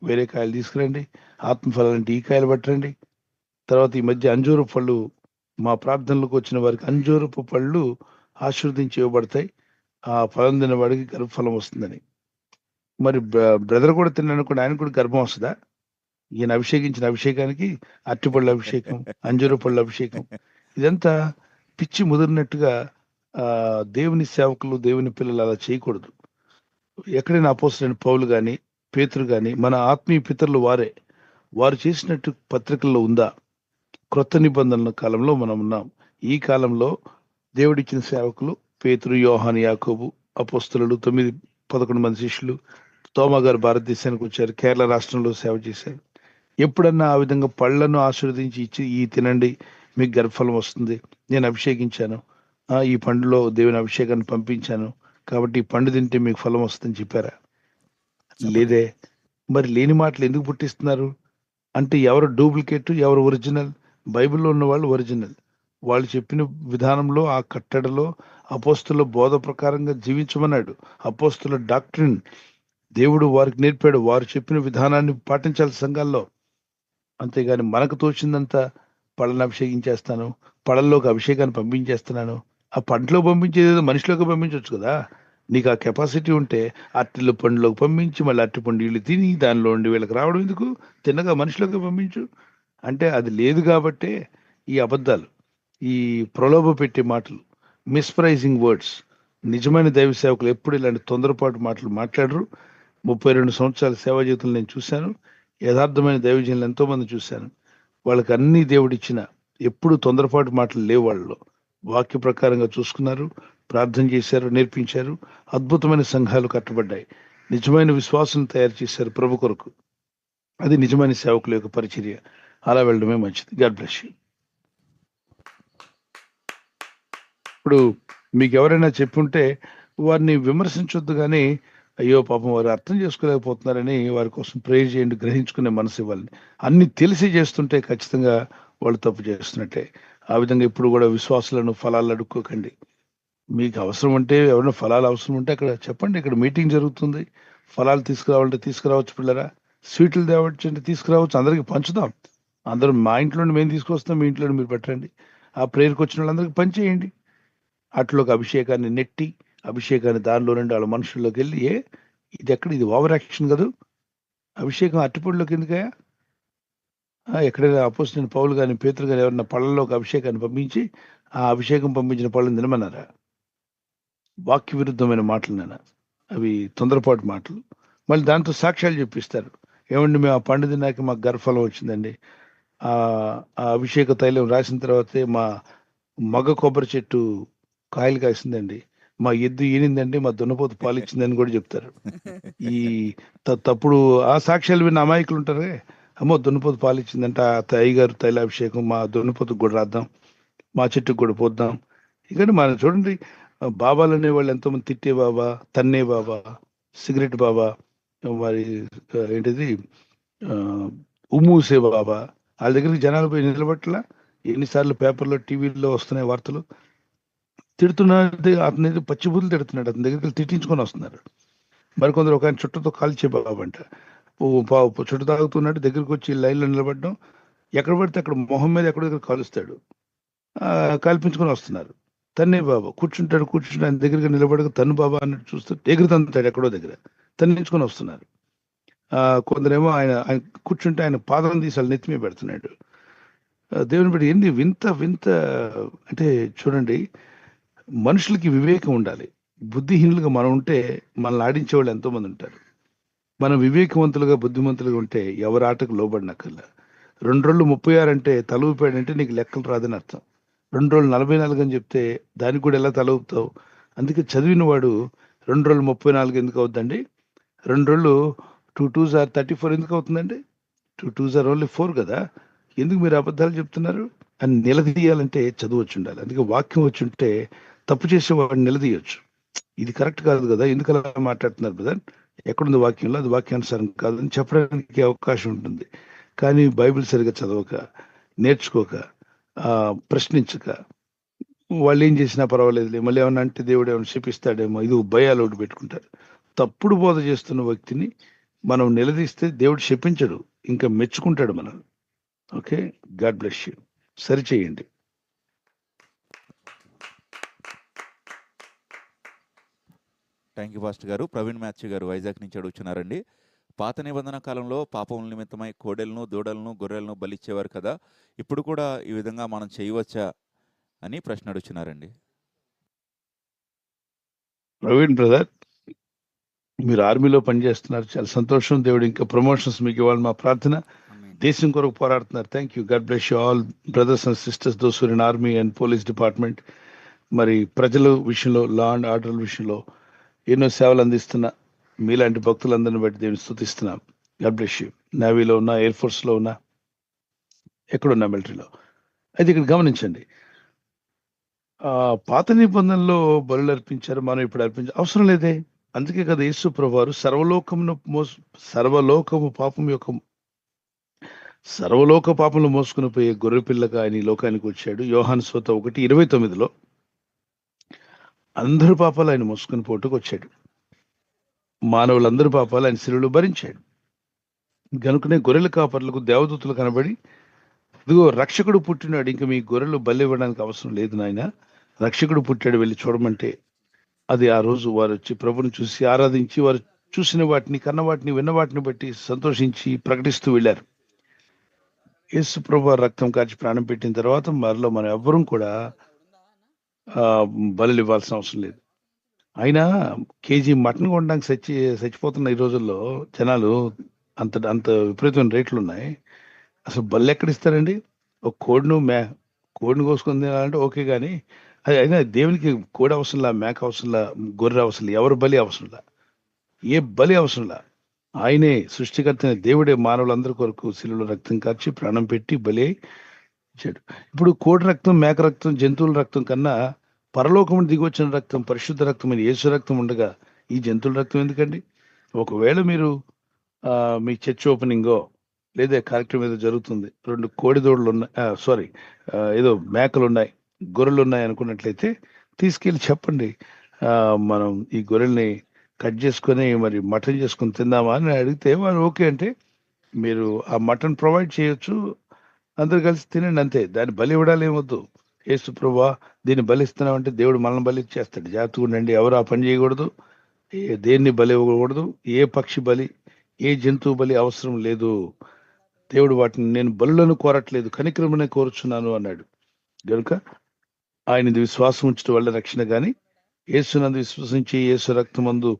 వేరే కాయలు తీసుకురండి, ఆత్మఫలాలంటే ఈ కాయలు పట్టరండి. తర్వాత ఈ మధ్య అంజూరు పళ్ళు, మా ప్రార్థనలకు వచ్చిన వారికి అంజూరపు పళ్ళు ఆశీర్వదించి ఇవ్వబడతాయి, ఆ ఫలం తినవాడికి గర్భఫలం వస్తుందని. మరి బ్రదర్ కూడా తిన్నాను కూడా, ఆయన కూడా గర్భం వస్తుందా? ఈయన అభిషేకించిన అభిషేకానికి అరటిపళ్ళ అభిషేకం, అంజూర పళ్ళ అభిషేకం, ఇదంతా పిచ్చి ముదిరినట్టుగా. దేవుని సేవకులు, దేవుని పిల్లలు అలా చేయకూడదు. ఎక్కడైనా అపోస్తలుడైన పౌలు కానీ, పేతురు కానీ, మన ఆత్మీయ పితరులు వారు చేసినట్టు పత్రికల్లో ఉందా? క్రొత్త నిబంధనల కాలంలో మనం ఉన్నాం. ఈ కాలంలో దేవుడిచ్చిన సేవకులు పేతురు, యోహాను, యాకోబు, అపోస్తలులు, 9-11 మంది శిష్యులు. తోమా గారు భారతదేశానికి వచ్చారు, కేరళ రాష్ట్రంలో సేవ చేశారు. ఎప్పుడన్నా ఆ విధంగా పళ్ళను ఆశీర్వదించి ఇచ్చి, ఈ తినండి మీకు గర్భఫలం వస్తుంది, నేను అభిషేకించాను, ఈ పండులో దేవుని అభిషేకాన్ని పంపించాను కాబట్టి ఈ పండు తింటే మీకు ఫలం వస్తుందని చెప్పారా? లేదే. మరి లేని మాటలు ఎందుకు పుట్టిస్తున్నారు అంటే, ఎవరు డూప్లికేట్, ఎవరు ఒరిజినల్? బైబిల్లో ఉన్న వాళ్ళు ఒరిజినల్. వాళ్ళు చెప్పిన విధానంలో, ఆ కట్టడలో, అపోస్తుల బోధ ప్రకారంగా జీవించమన్నాడు. అపోస్తుల డాక్ట్రిన్ దేవుడు వారికి నేర్పాడు. వారు చెప్పిన విధానాన్ని పాటించాలి సంఘాల్లో. అంతేగాని మనకు తోచిందంతా పళ్ళను అభిషేకించేస్తాను, పళ్ళల్లోకి అభిషేకాన్ని పంపించేస్తున్నాను. ఆ పంటలో పంపించేది మనిషిలోకి పంపించవచ్చు కదా. నీకు ఆ కెపాసిటీ ఉంటే అట్టిలో పండులోకి పంపించి మళ్ళీ అట్టి పండు వీళ్ళు తిని దానిలో ఉండి వీళ్ళకి రావడం ఎందుకు? తిన్నగా మనిషిలోకి పంపించు. అంటే అది లేదు కాబట్టే ఈ అబద్ధాలు, ఈ ప్రలోభ పెట్టే మాటలు, మిస్ప్రైజింగ్ వర్డ్స్. నిజమైన దైవ సేవకులు ఎప్పుడు ఇలాంటి తొందరపాటు మాటలు మాట్లాడరు. 32 సంవత్సరాల సేవా జీవితంలో నేను చూశాను. యథార్థమైన దైవజనులు ఎంతో మంది చూశాను. వాళ్ళకి అన్ని దేవుడిచ్చిన, ఎప్పుడు తొందరపాటు మాటలు లేవు వాళ్ళలో. వాక్య ప్రకారంగా చూసుకున్నారు, ప్రార్థన చేశారు, నేర్పించారు. అద్భుతమైన సంఘాలు కట్టబడ్డాయి. నిజమైన విశ్వాసం తయారు చేశారు ప్రభు కొరకు. అది నిజమైన సేవకుల యొక్క పరిచర్య. అలా వెళ్ళడమే మంచిది. God bless you. ఇప్పుడు మీకు ఎవరైనా చెప్పుంటే వారిని విమర్శించొద్దు కానీ అయ్యో పాపం వారు అర్థం చేసుకోలేకపోతున్నారని వారి కోసం ప్రేయర్ చేయండి, గ్రహించుకునే మనసు ఇవ్వాలని. అన్ని తెలిసి చేస్తుంటే ఖచ్చితంగా వాళ్ళు తప్పు చేస్తున్నట్టే. ఆ విధంగా ఇప్పుడు కూడా విశ్వాసులను ఫలాలు అడుక్కోకండి. మీకు అవసరం ఉంటే, ఎవరైనా ఫలాలు అవసరం ఉంటే అక్కడ చెప్పండి, ఇక్కడ మీటింగ్ జరుగుతుంది, ఫలాలు తీసుకురావాలంటే తీసుకురావచ్చు పిల్లరా, స్వీట్లు తేవచ్చు అంటే తీసుకురావచ్చు, అందరికి పంచుదాం. అందరూ మా ఇంట్లో నుండి మేము తీసుకొస్తాం, మీ ఇంట్లో నుండి మీరు పెట్టండి. ఆ ప్రేయర్కి వచ్చిన వాళ్ళందరికీ పంచేయండి. అట్లోకి అభిషేకాన్ని నెట్టి, అభిషేకాన్ని దానిలో నుండి వాళ్ళ మనుషుల్లోకి వెళ్ళి, ఇది ఎక్కడ, ఇది ఓవర్ యాక్షన్ కదా, అభిషేకం అట్టిపొడిలోకి ఎందుకయా? ఎక్కడైనా అపోజిట్ పౌలు కానీ పేతురు కానీ ఎవరైనా పళ్ళలోకి అభిషేకాన్ని పంపించి ఆ అభిషేకం పంపించిన పళ్ళని తినమన్నారా? వాక్య విరుద్ధమైన మాటలు నాన్న, అవి తొందరపాటు మాటలు. మళ్ళీ దాంతో సాక్ష్యాలు చెప్పిస్తారు. ఏమండి మేము ఆ పండు తిన్నాక మాకు గర్భఫలం వచ్చిందండి, ఆ ఆ అభిషేక తైలం రాసిన తర్వాతే మా మగ కొబ్బరి చెట్టు కాయలు కాసిందండి, మా ఎద్దు ఈనిందండి, మా దున్నపోతు పాలు ఇచ్చిందని కూడా చెప్తారు. ఈ తప్పుడు ఆ సాక్ష్యాలు విన్న అమాయకులు ఉంటారే, అమ్మో దున్నపోతు పాలు ఇచ్చిందంట, ఆ అయ్యగారు తైలాభిషేకం మా దున్నపోతుకు కూడా రాద్దాం, మా చెట్టుకు కూడా పోద్దాం. ఇక్కడ మనం చూడండి, బాబాలు అనేవాళ్ళు ఎంతోమంది తిట్టే బాబా, తన్నే బాబా, సిగరెట్ బాబా, మరి ఏంటిది ఉమ్మూసే బాబా, వాళ్ళ దగ్గరికి జనాలు పోయి నిలబట్టలా. ఎన్నిసార్లు పేపర్లో టీవీలో వస్తున్నాయి వార్తలు, తిడుతున్నాడు అతని దగ్గర, పచ్చిబుద్ధులు తిడుతున్నాడు, అతని దగ్గరికి తిట్టించుకొని వస్తున్నారు. మరికొందరు ఒక ఆయన చుట్టతో కాల్చే బాబు అంట, చుట్టు తాగుతున్నాడు, దగ్గరికి వచ్చి లైన్లో నిలబడడం, ఎక్కడ పడితే అక్కడ మొహం మీద ఎక్కడ దగ్గర కాలుస్తాడు, కల్పించుకొని వస్తున్నారు. తన్నే బాబా కూర్చుంటాడు, ఆయన దగ్గరికి నిలబడక తన్ను బాబా అన్నట్టు చూస్తూ ఎగురుతంతాడు, ఎక్కడో దగ్గర తన్నించుకొని వస్తున్నారు. కొందరేమో ఆయన కూర్చుంటే ఆయన పాదం తీసి వాళ్ళ నెత్తిమీ పెడుతున్నాడు. దేవుని బట్టి ఎన్ని వింత వింత అంటే చూడండి, మనుషులకి వివేకం ఉండాలి. బుద్ధిహీనులుగా మనం ఉంటే మనల్ని ఆడించే వాళ్ళు ఎంతో మంది ఉంటారు. మనం వివేకవంతులుగా బుద్ధిమంతులుగా ఉంటే ఎవరి ఆటకు లోబడినక్కర్లా. 2 రోజులు 36 అంటే తల ఊపాడంటే నీకు లెక్కలు రాదని అర్థం. 2 రోజులు 44 అని చెప్తే దానికి కూడా ఎలా తల ఊపుతావు? అందుకే చదివిన వాడు 2 రోజులు 34 ఎందుకు అవుతుందండి, 2 రోజులు 2 2s are 34 ఎందుకు అవుతుందండి, 2 2s are only 4 కదా, ఎందుకు మీరు అబద్ధాలు చెప్తున్నారు అని నిలదీయాలంటే చదువు వచ్చి ఉండాలి. అందుకే వాక్యం వచ్చి ఉంటే తప్పు చేసే వాడిని నిలదీయొచ్చు. ఇది కరెక్ట్ కాదు కదా, ఎందుకు అలా మాట్లాడుతున్నారు బ్రదర్, ఎక్కడుంది వాక్యంలో, అది వాక్యానుసారం కాదని చెప్పడానికి అవకాశం ఉంటుంది. కానీ బైబిల్ సరిగా చదవక, నేర్చుకోక, ప్రశ్నించక, వాళ్ళు ఏం చేసినా పర్వాలేదు, మళ్ళీ ఏమన్నా అంటే దేవుడు ఏమైనా శపిస్తాడేమో, ఇది భయాలు ఒకటి పెట్టుకుంటారు. తప్పుడు బోధ చేస్తున్న వ్యక్తిని మనం నిలదీస్తే దేవుడు శపించడు, ఇంకా మెచ్చుకుంటాడు మనం. Okay, God bless you. సరిచేయండి. థ్యాంక్ యూ పాస్టర్ గారు. ప్రవీణ్ మ్యాథ్యూ గారు వైజాగ్ నుంచి అడుగుతున్నారండి. పాత నిబంధన కాలంలో పాపం నిమిత్తమై కోడెలను, దూడలను, గొర్రెలను బలిచ్చేవారు కదా, ఇప్పుడు కూడా ఈ విధంగా మనం చేయవచ్చా అని ప్రశ్న అడుగుతున్నారండి. ప్రవీణ్ బ్రదర్, మీరు ఆర్మీలో పనిచేస్తున్నారు, చాలా సంతోషం. దేవుడు ఇంకా ప్రమోషన్స్ మీకు ఇవ్వాలి, మా ప్రార్థన. దేశం కొరకు పోరాడుతున్నారు. Thank you, God bless you all brothers and sisters, those who are in army and police department. మరి ప్రజల విషయంలో, లా అండ్ ఆర్డర్ విషయంలో ఎన్నో సేవలు అందిస్తున్న మీలాంటి భక్తులందరిని బట్టి దేవుని స్తుతిస్తున్నాం. God bless you. నేవీలో ఉన్నా, ఎయిర్ ఫోర్స్లో ఉన్నా, ఎక్కడున్నా, మిలిటరీలో. అయితే ఇక్కడ గమనించండి, పాత నిబంధనలో బలులు అర్పించారు, మనం ఇప్పుడు అర్పించ అవసరం లేదే. అందుకే కదా యేసు ప్రభువారు సర్వలోక పాపంలో మోసుకుని పోయే గొర్రె పిల్లగా ఆయన ఈ లోకానికి వచ్చాడు. యోహాను సువార్త 1:29 అందరి పాపాలు ఆయన మోసుకుని పోటుకు వచ్చాడు. మానవులందరి పాపాలు ఆయన శిలువలో భరించాడు. గనుకనే గొర్రెల కాపర్లకు దేవదూతలు కనబడి, ఇదిగో రక్షకుడు పుట్టినాడు, ఇంకా మీ గొర్రెలు బలి ఇవ్వడానికి అవసరం లేదు నాయన, రక్షకుడు పుట్టాడు, వెళ్ళి చూడమంటే, అది ఆ రోజు వారు వచ్చి ప్రభుని చూసి ఆరాధించి, వారు చూసిన వాటిని, కన్న వాటిని, విన్న వాటిని బట్టి సంతోషించి ప్రకటిస్తూ వెళ్ళారు. యేసు ప్రభు రక్తం కాచి ప్రాణం పెట్టిన తర్వాత మరలో మనం ఎవ్వరూ కూడా బలులు ఇవ్వాల్సిన అవసరం లేదు. అయినా కేజీ మటన్ కొనడానికి చచ్చిపోతున్న ఈ రోజుల్లో జనాలు, అంత విపరీతమైన రేట్లు ఉన్నాయి. అసలు బళ్ళు ఎక్కడిస్తారండి? ఒక కోడిని కోసుకొని తినాలంటే ఓకే, కానీ అది అయినా దేవునికి కోడి అవసరంలా, మేక అవసరంలా, గొర్రె అవసరం, ఎవరు బలి అవసరంలా, ఏ బలి అవసరంలా. ఆయనే సృష్టికర్త దేవుడే మానవులందరి కొరకు శిలువలో రక్తం కార్చి ప్రాణం పెట్టి బలి ఇచ్చాడు. ఇప్పుడు కోడి రక్తం, మేక రక్తం, జంతువుల రక్తం కన్నా పరలోకం దిగి వచ్చిన రక్తం, పరిశుద్ధ రక్తమైన యేసు రక్తం ఉండగా ఈ జంతువుల రక్తం ఎందుకండి? ఒకవేళ మీరు మీ చర్చ్ ఓపెనింగో లేదా కార్యక్రమం ఏదో జరుగుతుంది, 2 కోడిదూడలు ఉన్నాయి, సారీ, ఏదో మేకలు ఉన్నాయి, గొర్రెలు ఉన్నాయి అనుకున్నట్లయితే తీసుకెళ్ళి చెప్పండి, మనం ఈ గొర్రెల్ని కట్ చేసుకొని మరి మటన్ చేసుకొని తిందామా అని అడిగితే వారు ఓకే అంటే మీరు ఆ మటన్ ప్రొవైడ్ చేయొచ్చు, అందరు కలిసి తినండి అంతే. దాన్ని బలి ఇవ్వడాలు ఏమొద్దు. యేసు ప్రభువా దీన్ని బలిస్తున్నామంటే దేవుడు మనల్ని బలి ఇచ్చేస్తాడు. జాగ్రత్తగా ఉండండి, ఎవరు ఆ పని చేయకూడదు, దేన్ని బలి ఇవ్వకూడదు, ఏ పక్షి బలి, ఏ జంతువు బలి అవసరం లేదు. దేవుడు వాటిని నేను బలులను కోరట్లేదు, కనికరమనే కోరుచున్నాను అన్నాడు. కనుక ఆయన విశ్వాసం ఉంచడం వల్ల రక్షణ, కానీ యేసునందు విశ్వసించి యేసు రక్తమందు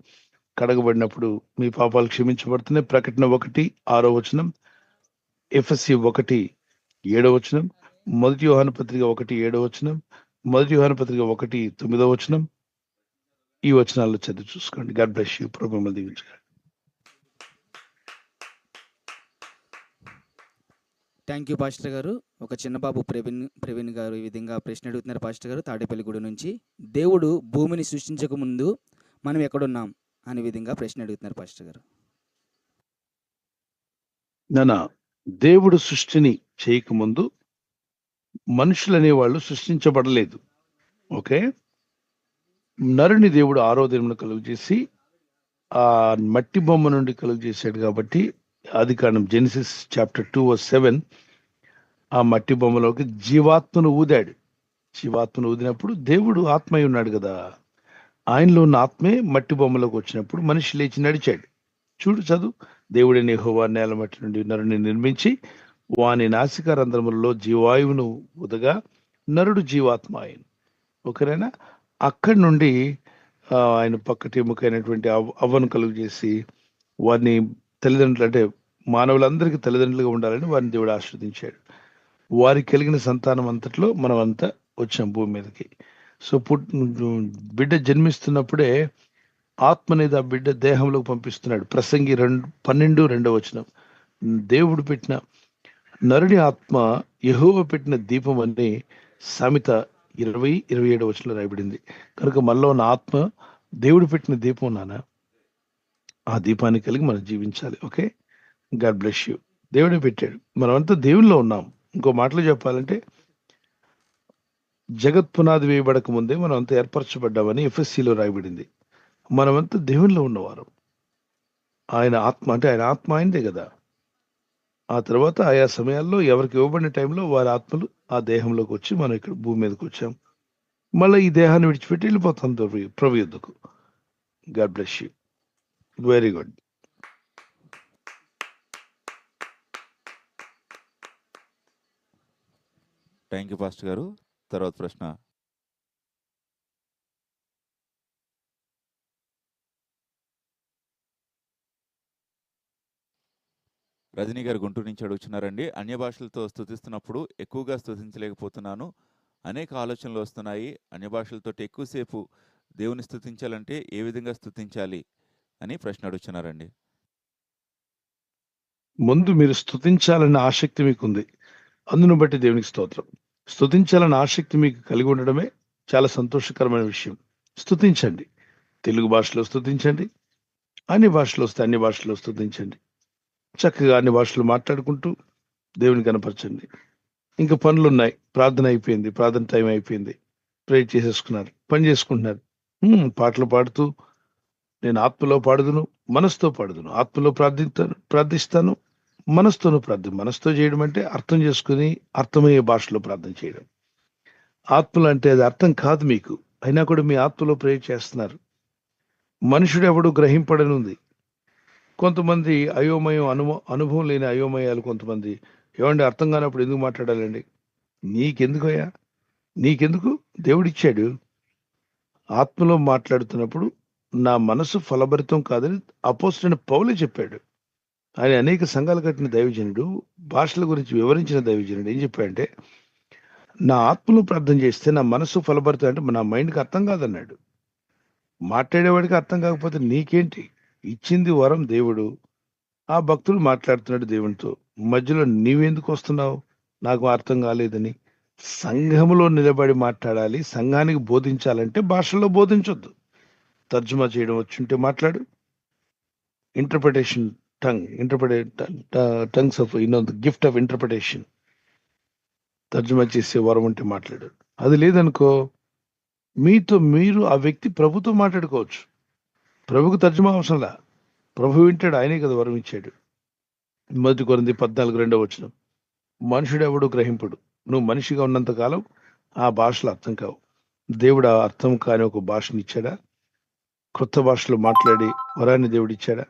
కడగబడినప్పుడు మీ పాపాలు క్షమించబడుతున్నాయి. ప్రకటన 1:6 ఎఫెసీ 1:7, మొదటి యోహాను పత్రిక 1:7, మొదటి యోహాను పత్రిక 1:9 ఈ వచనాల్లో చదివి చూసుకోండి. God bless you. ప్రభు మిమ్మల్ని దీవించుగాక. థ్యాంక్ యూ పాస్టర్ గారు. ఒక చిన్న బాబు ప్రవీణ్ గారు ఈ విధంగా ప్రశ్న అడుగుతున్నారు పాస్టర్ గారు తాడేపల్లిగూడ నుంచి. దేవుడు భూమిని సృష్టించక ముందు మనం ఎక్కడున్నాం అనే విధంగా ప్రశ్న అడుగుతున్నారు పాస్టర్ గారు. నాన్న, దేవుడు సృష్టిని చేయకముందు మనుషులు అనేవాళ్ళు సృష్టించబడలేదు. ఓకే, నరుని దేవుడు 6వ దినమున కలుగు చేసి ఆ మట్టి బొమ్మ నుండి కలుగు చేశాడు. కాబట్టి ఆదికాండం జెనిసిస్ చాప్టర్ 2:7 ఆ మట్టి బొమ్మలోకి జీవాత్మను ఊదాడు. జీవాత్మను ఊదినప్పుడు దేవుడు ఆత్మై ఉన్నాడు కదా, ఆయనలో ఉన్న ఆత్మే మట్టి బొమ్మలోకి వచ్చినప్పుడు మనిషి లేచి నడిచాడు. చూడు, చదువు. దేవుడిని యెహోవా నేల మట్టి నుండి నరుని నిర్మించి వాని నాసికారంధ్రములలో జీవాయువును ఊదగా నరుడు జీవాత్మ ఆయన. ఓకేనా? అక్కడి నుండి ఆయన పక్కటెముకైనటువంటి అవ్వను కలుగు చేసి వారిని తల్లిదండ్రులు, అంటే మానవులందరికీ తల్లిదండ్రులుగా ఉండాలని వారిని దేవుడు ఆశీర్వదించాడు. వారికి కలిగిన సంతానం అంతట్లో మనం అంతా వచ్చాం భూమి మీదకి. సో బిడ్డ జన్మిస్తున్నప్పుడే ఆత్మ అనేది ఆ బిడ్డ దేహంలోకి పంపిస్తున్నాడు. ప్రసంగి 12:2 దేవుడు పెట్టిన నరుని ఆత్మ యెహోవా పెట్టిన దీపం అని సామెత 20:27 రాయబడింది. కనుక మనలో ఉన్న ఆత్మ దేవుడు పెట్టిన దీపం నాన్న. ఆ దీపాన్ని కలిగి మనం జీవించాలి. Okay, God bless you. దేవుడే పెట్టాడు, మనమంతా దేవునిలో ఉన్నాం. ఇంకో మాటలు చెప్పాలంటే జగత్ పునాది వేయబడక ముందే మనం అంతా ఏర్పరచబడ్డామని ఎఫ్ఎస్సిలో రాయబడింది. మనమంతా దేవునిలో ఉన్నవారు. ఆయన ఆత్మ, అంటే ఆయన ఆత్మ ఆయనదే కదా. ఆ తర్వాత ఆయా సమయాల్లో ఎవరికి ఇవ్వబడిన టైంలో వారి ఆత్మలు ఆ దేహంలోకి వచ్చి మనం ఇక్కడ భూమి మీదకి వచ్చాం. మళ్ళీ ఈ దేహాన్ని విడిచిపెట్టి వెళ్ళిపోతాం ప్రభు యుద్ధకు. God bless you. Very good. Thank you pastor గారు. తర్వాత ప్రశ్న రజనీ గారు గుంటూరు నుంచి అడుగుతున్నారండి. అన్య భాషలతో స్తుతిస్తున్నప్పుడు ఎక్కువగా స్తుతించలేకపోతున్నాను, అనేక ఆలోచనలు వస్తున్నాయి. అన్య భాషలతో ఎక్కువసేపు దేవుని స్తుతించాలంటే ఏ విధంగా స్తుతించాలి అని ప్రశ్న అడుగుతున్నారండి. ముందు మీరు స్తుతించాలన్న ఆసక్తి మీకుంది, అందును బట్టి దేవునికి స్తోత్రం. స్తుతించాలన్న ఆసక్తి మీకు కలిగి ఉండడమే చాలా సంతోషకరమైన విషయం. స్తుతించండి. తెలుగు భాషలో స్తుతించండి, అన్ని భాషలో వస్తే అన్ని భాషలో స్తుతించండి. చక్కగా అన్ని భాషలు మాట్లాడుకుంటూ దేవుని కనపరచండి. ఇంకా పనులు ఉన్నాయి, ప్రార్థన అయిపోయింది, ప్రార్థన టైం అయిపోయింది, ప్రేర్ చేసేసుకున్నారు, పని చేసుకుంటున్నారు. పాటలు పాడుతూ నేను ఆత్మలో పాడుదును, మనసుతో పాడుదును, ఆత్మలో ప్రార్థిస్తాను, మనసుతోనూ మనసుతో చేయడం అంటే అర్థం చేసుకుని అర్థమయ్యే భాషలో ప్రార్థన చేయడం. ఆత్మలు అంటే అది అర్థం కాదు మీకు, అయినా కూడా మీ ఆత్మలో ప్రేర్ చేస్తున్నారు. మనుషుడు ఎవడు గ్రహింపడనుంది. కొంతమంది అయోమయం అనుభవం లేని అయోమయాలు కొంతమంది. ఏమండి, అర్థం కానప్పుడు ఎందుకు మాట్లాడాలండి? నీకెందుకయ్యా? నీకెందుకు? దేవుడిచ్చాడు. ఆత్మలో మాట్లాడుతున్నప్పుడు నా మనసు ఫలభరితం కాదని అపోస్తలుడైన పౌలే చెప్పాడు. ఆయన అనేక సంఘాలు కట్టిన దైవజనుడు, భాషల గురించి వివరించిన దైవజనుడు. ఏం చెప్పాడంటే, నా ఆత్మలో ప్రార్థన చేస్తే నా మనసు ఫలభరితం, అంటే నా మైండ్కి అర్థం కాదన్నాడు. మాట్లాడేవాడికి అర్థం కాకపోతే నీకేంటి? ఇచ్చింది వరం దేవుడు. ఆ భక్తుడు మాట్లాడుతున్నాడు దేవునితో, మధ్యలో నీవెందుకు వస్తున్నావు నాకు అర్థం కాలేదని? సంఘములో నిలబడి మాట్లాడాలి. సంఘానికి బోధించాలంటే భాషల్లో బోధించొద్దు. తర్జుమా చేయడం వచ్చుంటే మాట్లాడు. Interpretation tongues of the gift of interpretation, తర్జుమా చేసే వరం ఉంటే మాట్లాడు. అది లేదనుకో, మీతో మీరు ఆ వ్యక్తి ప్రభుతో మాట్లాడుకోవచ్చు. ప్రభుకు తర్జుమా అవసరంలా, ప్రభు వింటాడు. ఆయనే కదా వరం ఇచ్చాడు. 1 కొరింథీ 14:2 మనుషుడు ఎవడు గ్రహింపుడు. నువ్వు మనిషిగా ఉన్నంత కాలం ఆ భాషలు అర్థం కావు. దేవుడు ఆ అర్థం కాని ఒక భాషని ఇచ్చాడా? కొత్త భాషలో మాట్లాడి వరాన్ని దేవుడు ఇచ్చాడా?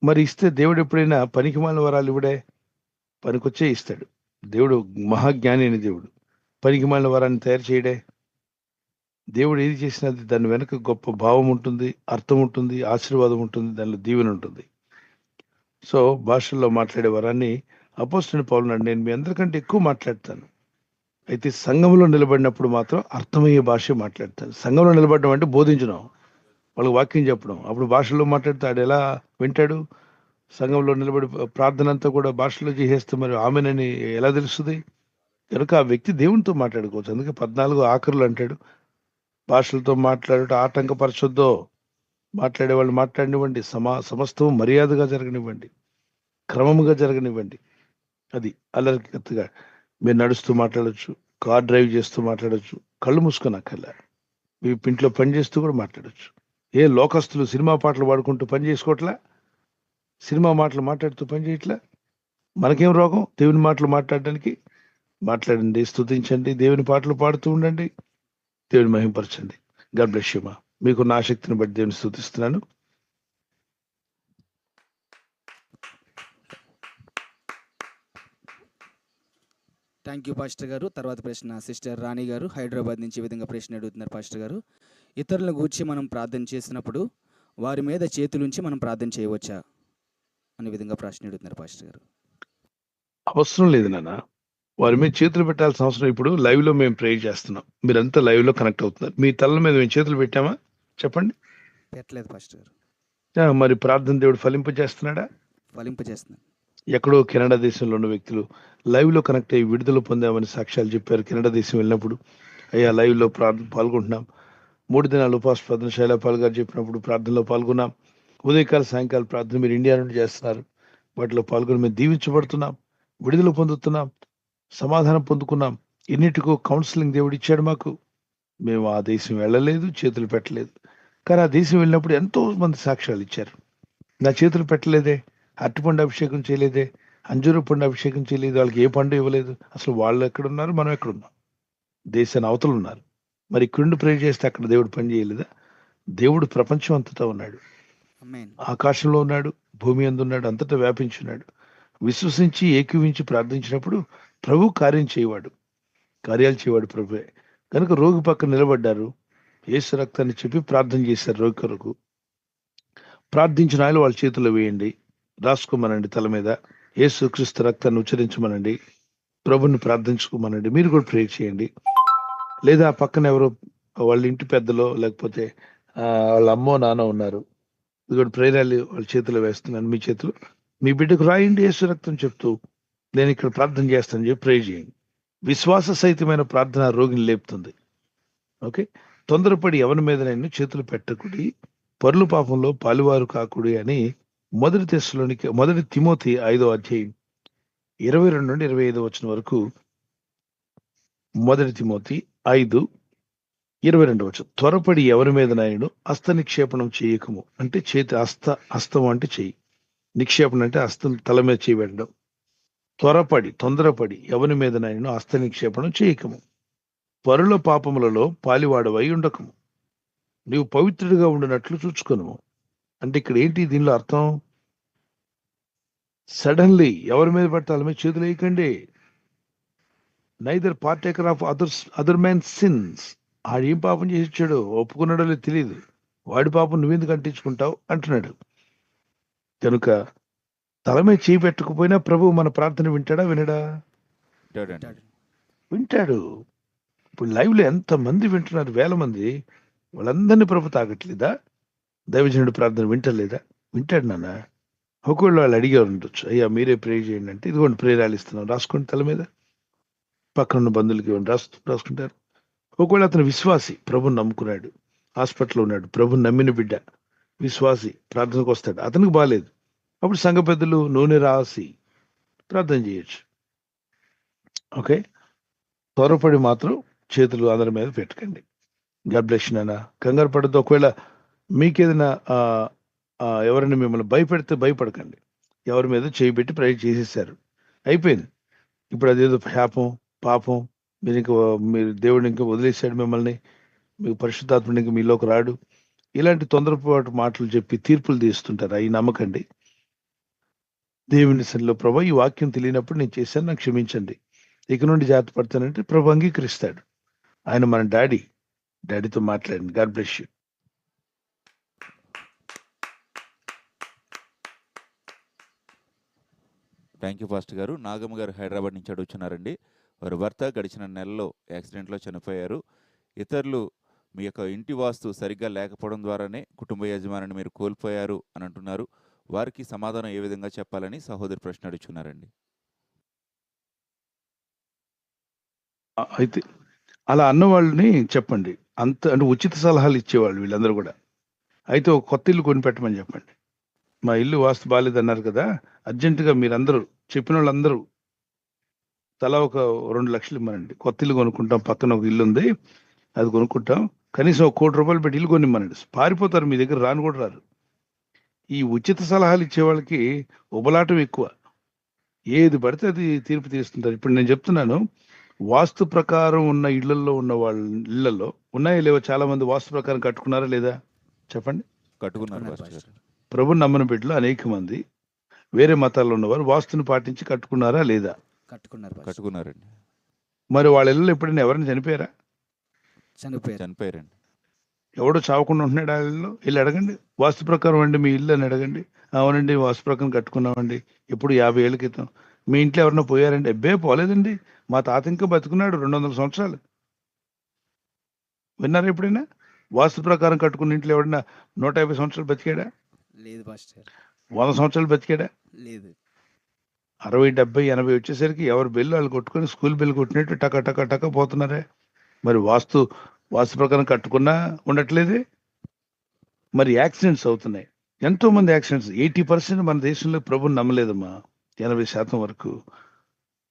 మరి ఇస్తే దేవుడు ఎప్పుడైనా పనికిమాలిన వరాలు ఇవ్వడే? పనికొచ్చే ఇస్తాడు. దేవుడు మహాజ్ఞాని అయిన దేవుడు. పనికిమాలిన వరాన్ని తయారు చేయడే? దేవుడు ఏది చేసినది దాని వెనక గొప్ప భావం ఉంటుంది, అర్థం ఉంటుంది, ఆశీర్వాదం ఉంటుంది, దానిలో దీవెన ఉంటుంది. సో భాషల్లో మాట్లాడే వరాన్ని అపోస్తలుడైన పౌలు అన్నాడు, నేను మీ అందరికంటే ఎక్కువ మాట్లాడతాను. అయితే సంఘంలో నిలబడినప్పుడు మాత్రం అర్థమయ్యే భాష మాట్లాడతాను. సంఘంలో నిలబడడం అంటే బోధించడం, వాళ్ళకి వాక్యం చెప్పడం. అప్పుడు భాషల్లో మాట్లాడితే ఆడు ఎలా వింటాడు? సంఘంలో నిలబడి ప్రార్థన అంతా కూడా భాషలో చేసేస్తే మరి ఆమెనని ఎలా తెలుస్తుంది? కనుక ఆ వ్యక్తి దేవునితో మాట్లాడుకోవచ్చు. అందుకే 14 ఆఖరులు అంటాడు, భాషలతో మాట్లాడటం ఆటంకపరచొద్దో. మాట్లాడే వాళ్ళు మాట్లాడనివ్వండి. సమస్తం మర్యాదగా జరగనివ్వండి, క్రమముగా జరగనివ్వండి. అది అల్లరికత్తుగా మీరు నడుస్తూ మాట్లాడచ్చు, కార్ డ్రైవ్ చేస్తూ మాట్లాడచ్చు, కళ్ళు మూసుకొని అక్కర్లే. మీ ఇంట్లో పని చేస్తూ కూడా మాట్లాడచ్చు. ఏ లోకస్తులు సినిమా పాటలు పాడుకుంటూ పని చేసుకోవట్లా? సినిమా మాటలు మాట్లాడుతూ పని చేయట్లా? మనకేం రోగం దేవుని మాటలు మాట్లాడడానికి? మాట్లాడండి, స్తుతించండి, దేవుని పాటలు పాడుతూ ఉండండి, దేవుని మహింపరచండి. God bless you. మీకు నా శక్తిని బట్టి దేవుని స్తుతిస్తున్నాను. థ్యాంక్ యూ పాస్టర్ గారు. తర్వాత ప్రశ్న సిస్టర్ రాణి గారు హైదరాబాద్ నుంచి ఈ విధంగా ప్రశ్న అడుగుతున్నారు పాస్టర్ గారు. ఇతరుల గురించి మనం ప్రార్థన చేసినప్పుడు వారి మీద చేతులుంచి మనం ప్రార్థన చేయవచ్చా అనే విధంగా ప్రశ్న అడుగుతున్నారు పాస్టర్ గారు. అవసరం లేదు నాన్న, వారి మీద చేతులు పెట్టాల్సిన అవసరం. ఇప్పుడు లైవ్ లో మేము ప్రే చేస్తున్నాం, మీరంతా లైవ్ లో కనెక్ట్ అవుతున్నారు. మీ తల మీద మేము చేతులు పెట్టామా? చెప్పండి. పెట్టలేదు పాస్టర్ గారు. మరి ప్రార్థన దేవుడు ఫలింపజేస్తున్నాడా? ఫలింపజేస్తున్నాను. ఎక్కడో కెనడా దేశంలో ఉన్న వ్యక్తులు లైవ్ లో కనెక్ట్ అయ్యి విడుదల పొందామని సాక్ష్యాలు చెప్పారు. కెనడా దేశం వెళ్ళినప్పుడు, అయ్యా లైవ్ లో పాల్గొంటున్నాం. 3 దినాలు ఉపవాస ప్రార్థన శైలపాల్ గారు చెప్పినప్పుడు ప్రార్థనలో పాల్గొన్నాం. ఉదయకాల సాయంకాల ప్రార్థన మీరు ఇండియా నుండి చేస్తున్నారు, వాటిలో పాల్గొని మేము దీవించబడుతున్నాం, విడుదల పొందుతున్నాం, సమాధానం పొందుకున్నాం. ఎన్నిటికో కౌన్సిలింగ్ దేవుడు ఇచ్చాడు మాకు. మేము ఆ దేశం వెళ్ళలేదు, చేతులు పెట్టలేదు. కానీ ఆ దేశం వెళ్ళినప్పుడు ఎంతో మంది సాక్ష్యాలు ఇచ్చారు. నా చేతులు పెట్టలేదే, అరటిపండు అభిషేకం చేయలేదే, అంజూరు పండు అభిషేకం చేయలేదు, వాళ్ళకి ఏ పండు ఇవ్వలేదు. అసలు వాళ్ళు ఎక్కడున్నారు, మనం ఎక్కడున్నాం? దేశాన్ని అవతలు ఉన్నారు. మరి ఇక్కడుండి ప్రే చేస్తే అక్కడ దేవుడు పని చేయలేదా? దేవుడు ప్రపంచం అంతటా ఉన్నాడు, ఆమేన్. ఆకాశంలో ఉన్నాడు, భూమి యందు ఉన్నాడు, అంతటా వ్యాపించున్నాడు. విశ్వసించి ఏకీవించి ప్రార్థించినప్పుడు ప్రభు కార్యాలు చేయవాడు ప్రభువే. కనుక రోగి పక్కన నిలబడ్డారు, యేసు రక్తాన్ని చెప్పి ప్రార్థన చేశారు. రోగి కొరకు ప్రార్థించిన ఆయన వాళ్ళ చేతుల్లో వేయండి, రాసుకోమనండి తల మీద. యేసు క్రీస్తు రక్తాన్ని ఉచ్చరించమనండి, ప్రభుని ప్రార్థించుకోమనండి. మీరు కూడా ప్రే చేయండి. లేదా పక్కన ఎవరో వాళ్ళ ఇంటి పెద్దలో లేకపోతే వాళ్ళ అమ్మో నాన్న ఉన్నారు, ఇది కూడా ప్రేరాలు వాళ్ళ చేతిలో వేస్తున్నాను. మీ చేతులు మీ బిడ్డకు రాయండి, యేసు రక్తం చెప్తూ నేను ఇక్కడ ప్రార్థన చేస్తాను చెప్పి ప్రే చేయండి. విశ్వాస సహితమైన ప్రార్థన రోగిని లేపుతుంది. ఓకే, తొందరపడి ఎవరి మీద నేను చేతులు పెట్టకుడి, పరుల పాపంలో పాలువారు కాకుడి అని 1 తిమోతి 5వ అధ్యాయం 22 నుండి 25 వరకు. 1 తిమోతి 5:22. త్వరపడి ఎవరి మీద నాయను హస్త నిక్షేపణం చేయకము. అంటే చేతి హస్తం అంటే చెయ్యి, నిక్షేపణ అంటే హస్తం తల మీద చేయబెట్టడం. తొందరపడి ఎవరి మీద నాయను హస్త నిక్షేపణం చేయకము. పరుల పాపములలో పాలివాడవై ఉండకము. నీవు పవిత్రుడిగా ఉండినట్లు చూచుకొనుము. అంటే ఇక్కడ ఏంటి దీనిలో అర్థం? సడన్లీ ఎవరి మీద పడితే వాళ్ళ మీద చేతులు వేయకండి. Neither partaker of other man sins. ఆడేం పాపం చేసి ఇచ్చాడో ఒప్పుకున్నాడో లేదు తెలియదు, వాడి పాపం నువ్వెందుకు అంటించుకుంటావు అంటున్నాడు. కనుక తల మీద చేయి పెట్టకపోయినా ప్రభు మన ప్రార్థన వింటాడా వినడా? వింటాడు. ఇప్పుడు లైవ్ లో ఎంత మంది వింటున్నారు, వేల మంది. వాళ్ళందరినీ ప్రభు తాగట్లేదా? దైవజనుడి ప్రార్థన వింటలేదా? వింటాడు నాన్న. ఒకవేళ వాళ్ళు అడిగే ఉండొచ్చు, అయ్యా మీరే ప్రే చేయండి అంటే, ఇదిగోండి ప్రేరాలు ఇస్తున్నాం, రాసుకోండి తల మీద. పక్కన ఉన్న బంధువులకి ఇవ్వండి రాసుకుంటారు. ఒకవేళ అతను విశ్వాసి, ప్రభుని నమ్ముకున్నాడు, హాస్పిటల్లో ఉన్నాడు, ప్రభుని నమ్మిన బిడ్డ, విశ్వాసి, ప్రార్థనకు వస్తాడు, అతనికి బాగాలేదు, అప్పుడు సంఘ పెద్దలు నూనె రాసి ప్రార్థన చేయొచ్చు. ఓకే, త్వరపడి మాత్రం చేతులు అందరి మీద పెట్టకండి. గాడ్ బ్లెస్ యు నాన్న. కంగారు పడద్దు. ఒకవేళ మీకేదైనా ఎవరైనా మిమ్మల్ని భయపెడితే భయపడకండి. ఎవరి మీద చేయి పెట్టి ప్రేయర్ చేసేసారు, అయిపోయింది. ఇప్పుడు అదేదో శాపం, పాపం, మీరు దేవుడిని ఇంకా వదిలేశాడు మిమ్మల్ని, మీకు పరిశుద్ధాత్ముడు ఇంకా మీలోకి రాడు, ఇలాంటి తొందరపాటు మాటలు చెప్పి తీర్పులు తీస్తుంటారు. అవి నమ్మకండి. దేవుని సన్నిలో ప్రభు ఈ వాక్యం తెలియనప్పుడు నేను చేశాను, నాకు క్షమించండి, ఇక నుండి జాగ్రత్త పడతానంటే ప్రభు అంగీకరిస్తాడు. ఆయన మన డాడీతో మాట్లాడండి. God bless you. Thank you pastor గారు. నాగమ్మ గారు హైదరాబాద్ నుంచి అడుగుతున్నారండి. వారి భర్త గడిచిన నెలలో యాక్సిడెంట్లో చనిపోయారు. ఇతరులు మీ యొక్క ఇంటి వాస్తు సరిగ్గా లేకపోవడం ద్వారానే కుటుంబ యజమానిని మీరు కోల్పోయారు అని అంటున్నారు. వారికి సమాధానం ఏ విధంగా చెప్పాలని సహోదరి ప్రశ్న అడుగుతున్నారండి. అయితే అలా అన్న వాళ్ళని చెప్పండి, అంటే ఉచిత సలహాలు ఇచ్చేవాళ్ళు వీళ్ళందరూ కూడా. అయితే ఒక కొత్త ఇల్లు కొనిపెట్టమని చెప్పండి. మా ఇల్లు వాస్తు బాగాలేదన్నారు కదా, అర్జెంటుగా మీరందరూ చెప్పిన వాళ్ళందరూ తలా ఒక 2 లక్షలు ఇమ్మనండి. కొత్త ఇల్లు కొనుక్కుంటాం, పక్కన ఒక ఇల్లు ఉంది, అది కొనుక్కుంటాం, కనీసం ఒక ₹1,00,00,000 పెట్టి ఇల్లు కొనిమ్మనండి. పారిపోతారు, మీ దగ్గర రాను కూడా రారు. ఈ ఉచిత సలహాలు ఇచ్చే వాళ్ళకి ఉబలాటం ఎక్కువ, ఏది పడితే అది తీర్పు తీస్తుంటారు. ఇప్పుడు నేను చెప్తున్నాను, వాస్తు ప్రకారం ఉన్న ఇళ్లలో ఉన్న వాళ్ళ ఇళ్లలో ఉన్నాయో లేవో, చాలా మంది వాస్తు ప్రకారం కట్టుకున్నారా లేదా చెప్పండి. కట్టుకున్నారు పాస్టర్ గారు. ప్రభుని నమ్మని బిడ్డలు అనేక మంది వేరే మతాల్లో ఉన్నవారు వాస్తుని పాటించి కట్టుకున్నారా లేదా? కట్టుకున్నారండి. మరి వాళ్ళ ఇళ్ళలో ఎప్పుడైనా ఎవరైనా చనిపోయారా? చనిపోయారండి. ఎవడో చావకుండా ఉంటున్నాడు ఆ ఇళ్ళలో? వెళ్ళి అడగండి, వాస్తు ప్రకారం అండి మీ ఇల్లు అని అడగండి. అవునండి, వాస్తు ప్రకారం కట్టుకున్నామండి, ఎప్పుడు 50 ఏళ్ళ క్రితం. మీ ఇంట్లో ఎవరన్నా పోయారండి? అబ్బే పోలేదండి, మా తాత ఇంకా బతుకున్నాడు 200 సంవత్సరాలు. విన్నారా ఎప్పుడైనా? వాస్తు ప్రకారం కట్టుకున్న ఇంట్లో ఎవడన్నా 150 సంవత్సరాలు బతికాడా? లేదు పాస్టర్. 100 సంవత్సరాలు బతికాడా? లేదు. 60, 70, 80 వచ్చేసరికి ఎవరు బెల్లు వాళ్ళు కొట్టుకొని స్కూల్ బెల్ కొట్టినట్టు టక టక టక పోతున్నారే. మరి వాస్తు ప్రకారం కట్టుకున్నా ఉండట్లేదే. మరి యాక్సిడెంట్స్ అవుతున్నాయి, ఎంతో మంది యాక్సిడెంట్స్. 80% మన దేశంలో ప్రభుని నమ్మలేదమ్మా, 80% వరకు.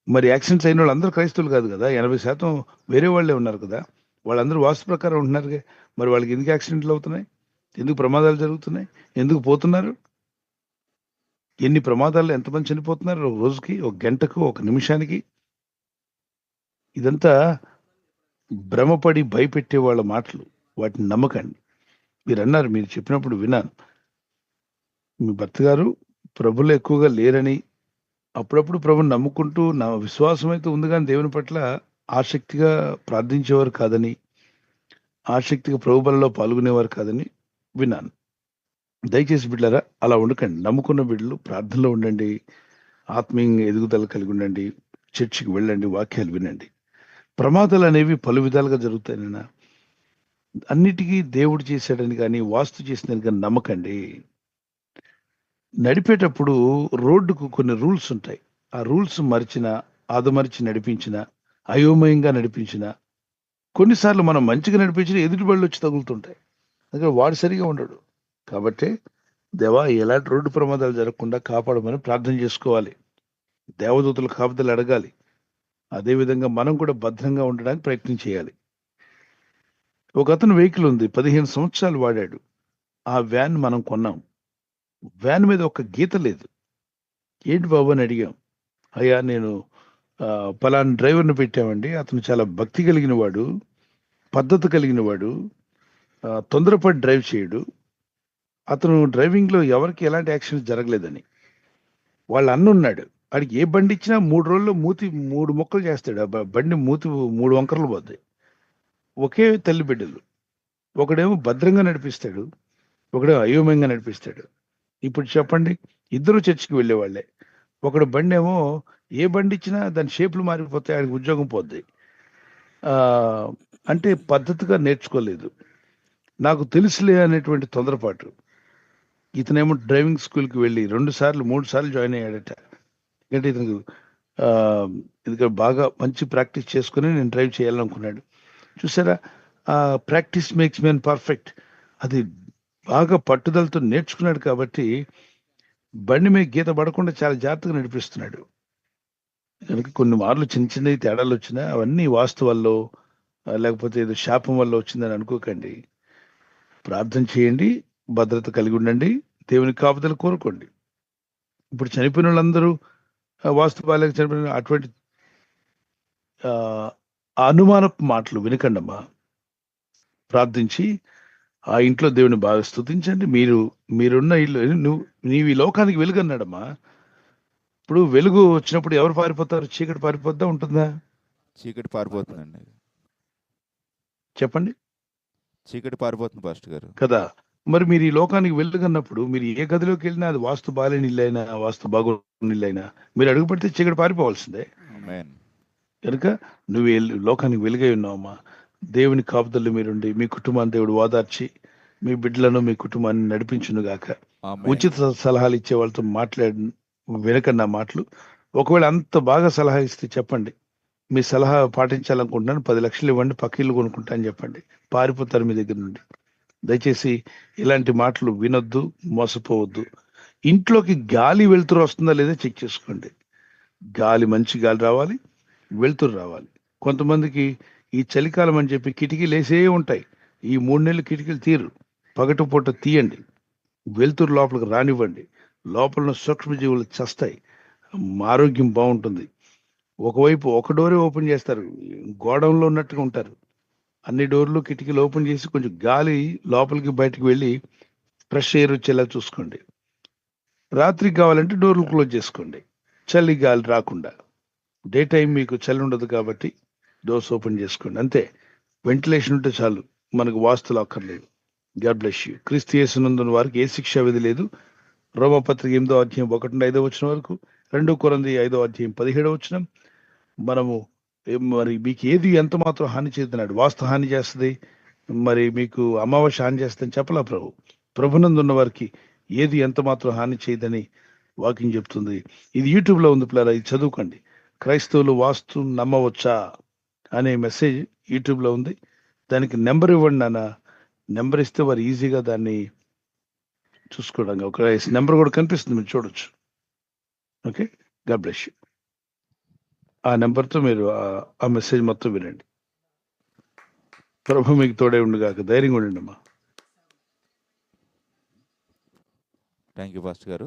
మరి యాక్సిడెంట్స్ అయిన వాళ్ళు అందరూ క్రైస్తవులు కాదు కదా, 80% వేరే వాళ్ళే ఉన్నారు కదా, వాళ్ళందరూ వాస్తు ప్రకారం ఉంటున్నారు. మరి వాళ్ళకి ఎందుకు యాక్సిడెంట్లు అవుతున్నాయి? ఎందుకు ప్రమాదాలు జరుగుతున్నాయి? ఎందుకు పోతున్నారు? ఎన్ని ప్రమాదాలు, ఎంతమంది చనిపోతున్నారు ఒక రోజుకి, ఒక గంటకు, ఒక నిమిషానికి? ఇదంతా భ్రమపడి భయపెట్టే వాళ్ళ మాటలు, వాటిని నమ్మకండి. మీరు అన్నారు, మీరు చెప్పినప్పుడు విన్నాను, మీ భర్త గారు ప్రభులు ఎక్కువగా లేరని, అప్పుడప్పుడు ప్రభుని నమ్ముకుంటూ నా విశ్వాసం అయితే ఉంది కానీ దేవుని పట్ల ఆసక్తిగా ప్రార్థించేవారు కాదని, ఆసక్తిగా ప్రభు బలలో పాల్గొనేవారు కాదని విన్నాను. దయచేసి బిడ్డలారా అలా ఉండకండి. నమ్ముకున్న బిడ్డలు ప్రార్థనలో ఉండండి, ఆత్మీయంగా ఎదుగుదల కలిగి ఉండండి, చర్చికి వెళ్ళండి, వాక్యాలు వినండి. ప్రమాదాలు అనేవి పలు విధాలుగా జరుగుతాయి నాన్న. అన్నిటికీ దేవుడు చేశాడని కానీ, వాస్తు చేసిందని కానీ నమ్మకండి. నడిపేటప్పుడు రోడ్డుకు కొన్ని రూల్స్ ఉంటాయి. ఆ రూల్స్ ఆదమరిచి నడిపించిన, అయోమయంగా నడిపించిన, కొన్నిసార్లు మనం మంచిగా నడిపించిన ఎదుటి బళ్ళు వచ్చి తగులుతుంటాయి. అందుకే వాడు సరిగా ఉండడు. కాబట్టి దేవా, ఎలాంటి రోడ్డు ప్రమాదాలు జరగకుండా కాపాడమని ప్రార్థన చేసుకోవాలి, దేవదూతల కాపుదలు అడగాలి. అదేవిధంగా మనం కూడా భద్రంగా ఉండడానికి ప్రయత్నం చేయాలి. ఒక అతను వెహికల్ ఉంది, 15 సంవత్సరాలు వాడాడు. ఆ వ్యాన్ మనం కొన్నాం, వ్యాన్ మీద ఒక గీత లేదు. ఏంటి బాబు అని అడిగాం. అయ్యా, నేను పలానా డ్రైవర్ని పెట్టామండి, అతను చాలా భక్తి కలిగిన వాడు, పద్ధతి కలిగిన వాడు, తొందరపడి డ్రైవ్ చేయడు, అతను డ్రైవింగ్లో ఎవరికి ఎలాంటి యాక్సిడెంట్ జరగలేదని. వాళ్ళ అన్న ఉన్నాడు, వాడికి ఏ బండి ఇచ్చినా 3 రోజుల్లో మూతి 3 ముక్కలు చేస్తాడు. ఆ బండి మూతి 3 వంకరలు పోద్ది. ఒకే తల్లి బిడ్డలు, ఒకడేమో భద్రంగా నడిపిస్తాడు, ఒకడేమో అయోమయంగా నడిపిస్తాడు. ఇప్పుడు చెప్పండి, ఇద్దరు చర్చికి వెళ్ళేవాళ్ళే. ఒకడు బండి ఏమో ఏ బండి ఇచ్చినా దాని షేపులు మారిపోతాయి, ఆయనకు ఉద్యోగం పోద్ది. అంటే పద్ధతిగా నేర్చుకోలేదు, నాకు తెలుసులే అనేటువంటి తొందరపాటు. ఇతనేమో డ్రైవింగ్ స్కూల్కి వెళ్ళి 2 సార్లు 3 సార్లు జాయిన్ అయ్యాడట. ఎందుకంటే ఇతనికి ఇది బాగా మంచి ప్రాక్టీస్ చేసుకుని నేను డ్రైవ్ చేయాలనుకున్నాడు. చూసారా, ప్రాక్టీస్ మేక్స్ మ్యాన్ పర్ఫెక్ట్. అది బాగా పట్టుదలతో నేర్చుకున్నాడు కాబట్టి బండి మీద గీత పడకుండా చాలా జాగ్రత్తగా నడిపిస్తున్నాడు. కనుక కొన్ని మార్లు చిన్న చిన్నవి తేడాలు వచ్చినా అవన్నీ వాస్తవాల్లో లేకపోతే ఏదో శాపం వల్ల వచ్చిందని అనుకోకండి. ప్రార్థన చేయండి, భద్రత కలిగి ఉండండి, దేవుని కాపుదల కోరుకోండి. ఇప్పుడు చనిపోయిన వాళ్ళందరూ వాస్తు బాలేక చనిపోయిన అటువంటి ఆ, అనుమానపు మాటలు వినకండమ్మా. ప్రార్థించి ఆ ఇంట్లో దేవుని బాగా స్తుతించండి. మీరున్న ఇల్లు నీవు ఈ లోకానికి వెలుగు అన్నాడమ్మా. ఇప్పుడు వెలుగు వచ్చినప్పుడు ఎవరు పారిపోతారు? చీకటి పారిపోద్దా ఉంటుందా? చీకటి పారిపోతుందండి. చెప్పండి చీకటి పారిపోతుంది పాస్టర్ గారు. కదా. మరి మీరు ఈ లోకానికి వెలుగన్నప్పుడు మీరు ఏ గదిలోకి వెళ్ళినా అది వాస్తు బాలేని ఇల్లైనా వాస్తు బాగోని ఇల్లైనా మీరు అడుగు పెడితే చీకటి పారిపోవాల్సిందే. ఆమేన్. కనుక నువ్వు లోకానికి వెలుగై ఉన్నావమ్మా. దేవుని కాపుదల్లో మీరుండి మీ కుటుంబాన్ని దేవుడు ఓదార్చి మీ బిడ్డలను మీ కుటుంబాన్ని నడిపించును గాక. ఆమేన్. ఉచిత సలహాలు ఇచ్చే వాళ్ళతో వినకండి ఆ మాటలు. ఒకవేళ అంత బాగా సలహా ఇస్తే చెప్పండి, మీ సలహా పాటించాలనుకుంటున్నాను, 10 లక్షలు ఇవ్వండి, పక్క ఇల్లు కొనుక్కుంటా అని చెప్పండి. పారిపోతారు మీ దగ్గర నుండి. దయచేసి ఇలాంటి మాటలు వినొద్దు, మోసపోవద్దు. ఇంట్లోకి గాలి వెలుతురు వస్తుందా లేదా చెక్ చేసుకోండి. మంచి గాలి రావాలి, వెలుతురు రావాలి. కొంతమందికి ఈ చలికాలం అని చెప్పి కిటికీలు వేసే ఉంటాయి. ఈ 3 నెలలు కిటికీలు తీరు, పగటిపూట తీయండి, వెలుతురు లోపలికి రానివ్వండి. లోపల సూక్ష్మజీవులు చస్తాయి, ఆరోగ్యం బాగుంటుంది. ఒకవైపు ఒక డోరే ఓపెన్ చేస్తారు, గోడంలో ఉన్నట్టుగా ఉంటారు. అన్ని డోర్లు కిటికీలు ఓపెన్ చేసి కొంచెం గాలి లోపలికి బయటకు వెళ్ళి ఫ్రెష్ ఎయిర్ వచ్చేలా చూసుకోండి. రాత్రికి కావాలంటే డోర్లు క్లోజ్ చేసుకోండి, చలి గాలి రాకుండా. డే టైం మీకు చలి ఉండదు కాబట్టి డోర్స్ ఓపెన్ చేసుకోండి. అంతే, వెంటిలేషన్ ఉంటే చాలు, మనకు వాస్తులు అక్కర్లేదు. God bless you. క్రీస్తు యేసునందున్న వారికి ఏ శిక్షా విధి లేదు. రోమపత్రిక 8వ అధ్యాయం 1-5 వచనం వరకు, 2 కొరింథీ 5వ అధ్యాయం 17 వచనం. మనము మరి మీకు ఏది ఎంత మాత్రం హాని చేస్తున్నాడు? వాస్తు హాని చేస్తుంది, మరి మీకు అమావాస్య హాని చేస్తుందని చెప్పలా ప్రభు. ప్రభునందు ఉన్న వారికి ఏది ఎంత మాత్రం హాని చేయదని వాక్యం చెప్తుంది. ఇది యూట్యూబ్లో ఉంది పిల్లరా, ఇది చదువుకోండి. క్రైస్తవులు వాస్తు నమ్మవచ్చా అనే మెసేజ్ యూట్యూబ్లో ఉంది. దానికి నెంబర్ ఇవ్వండి నాన్న. నెంబర్ ఇస్తే వారు ఈజీగా దాన్ని చూసుకోవడానికి ఒక నెంబర్ కూడా కనిపిస్తుంది, మీరు చూడొచ్చు. Okay, God bless you. ఆ నెంబర్తో మీరు ఆ మెసేజ్ మొత్తం వినండి. ప్రభు మీకు తోడే ఉండుగాక. ధైర్యంగా ఉండండి అమ్మా. థ్యాంక్ యూ పాస్టర్ గారు.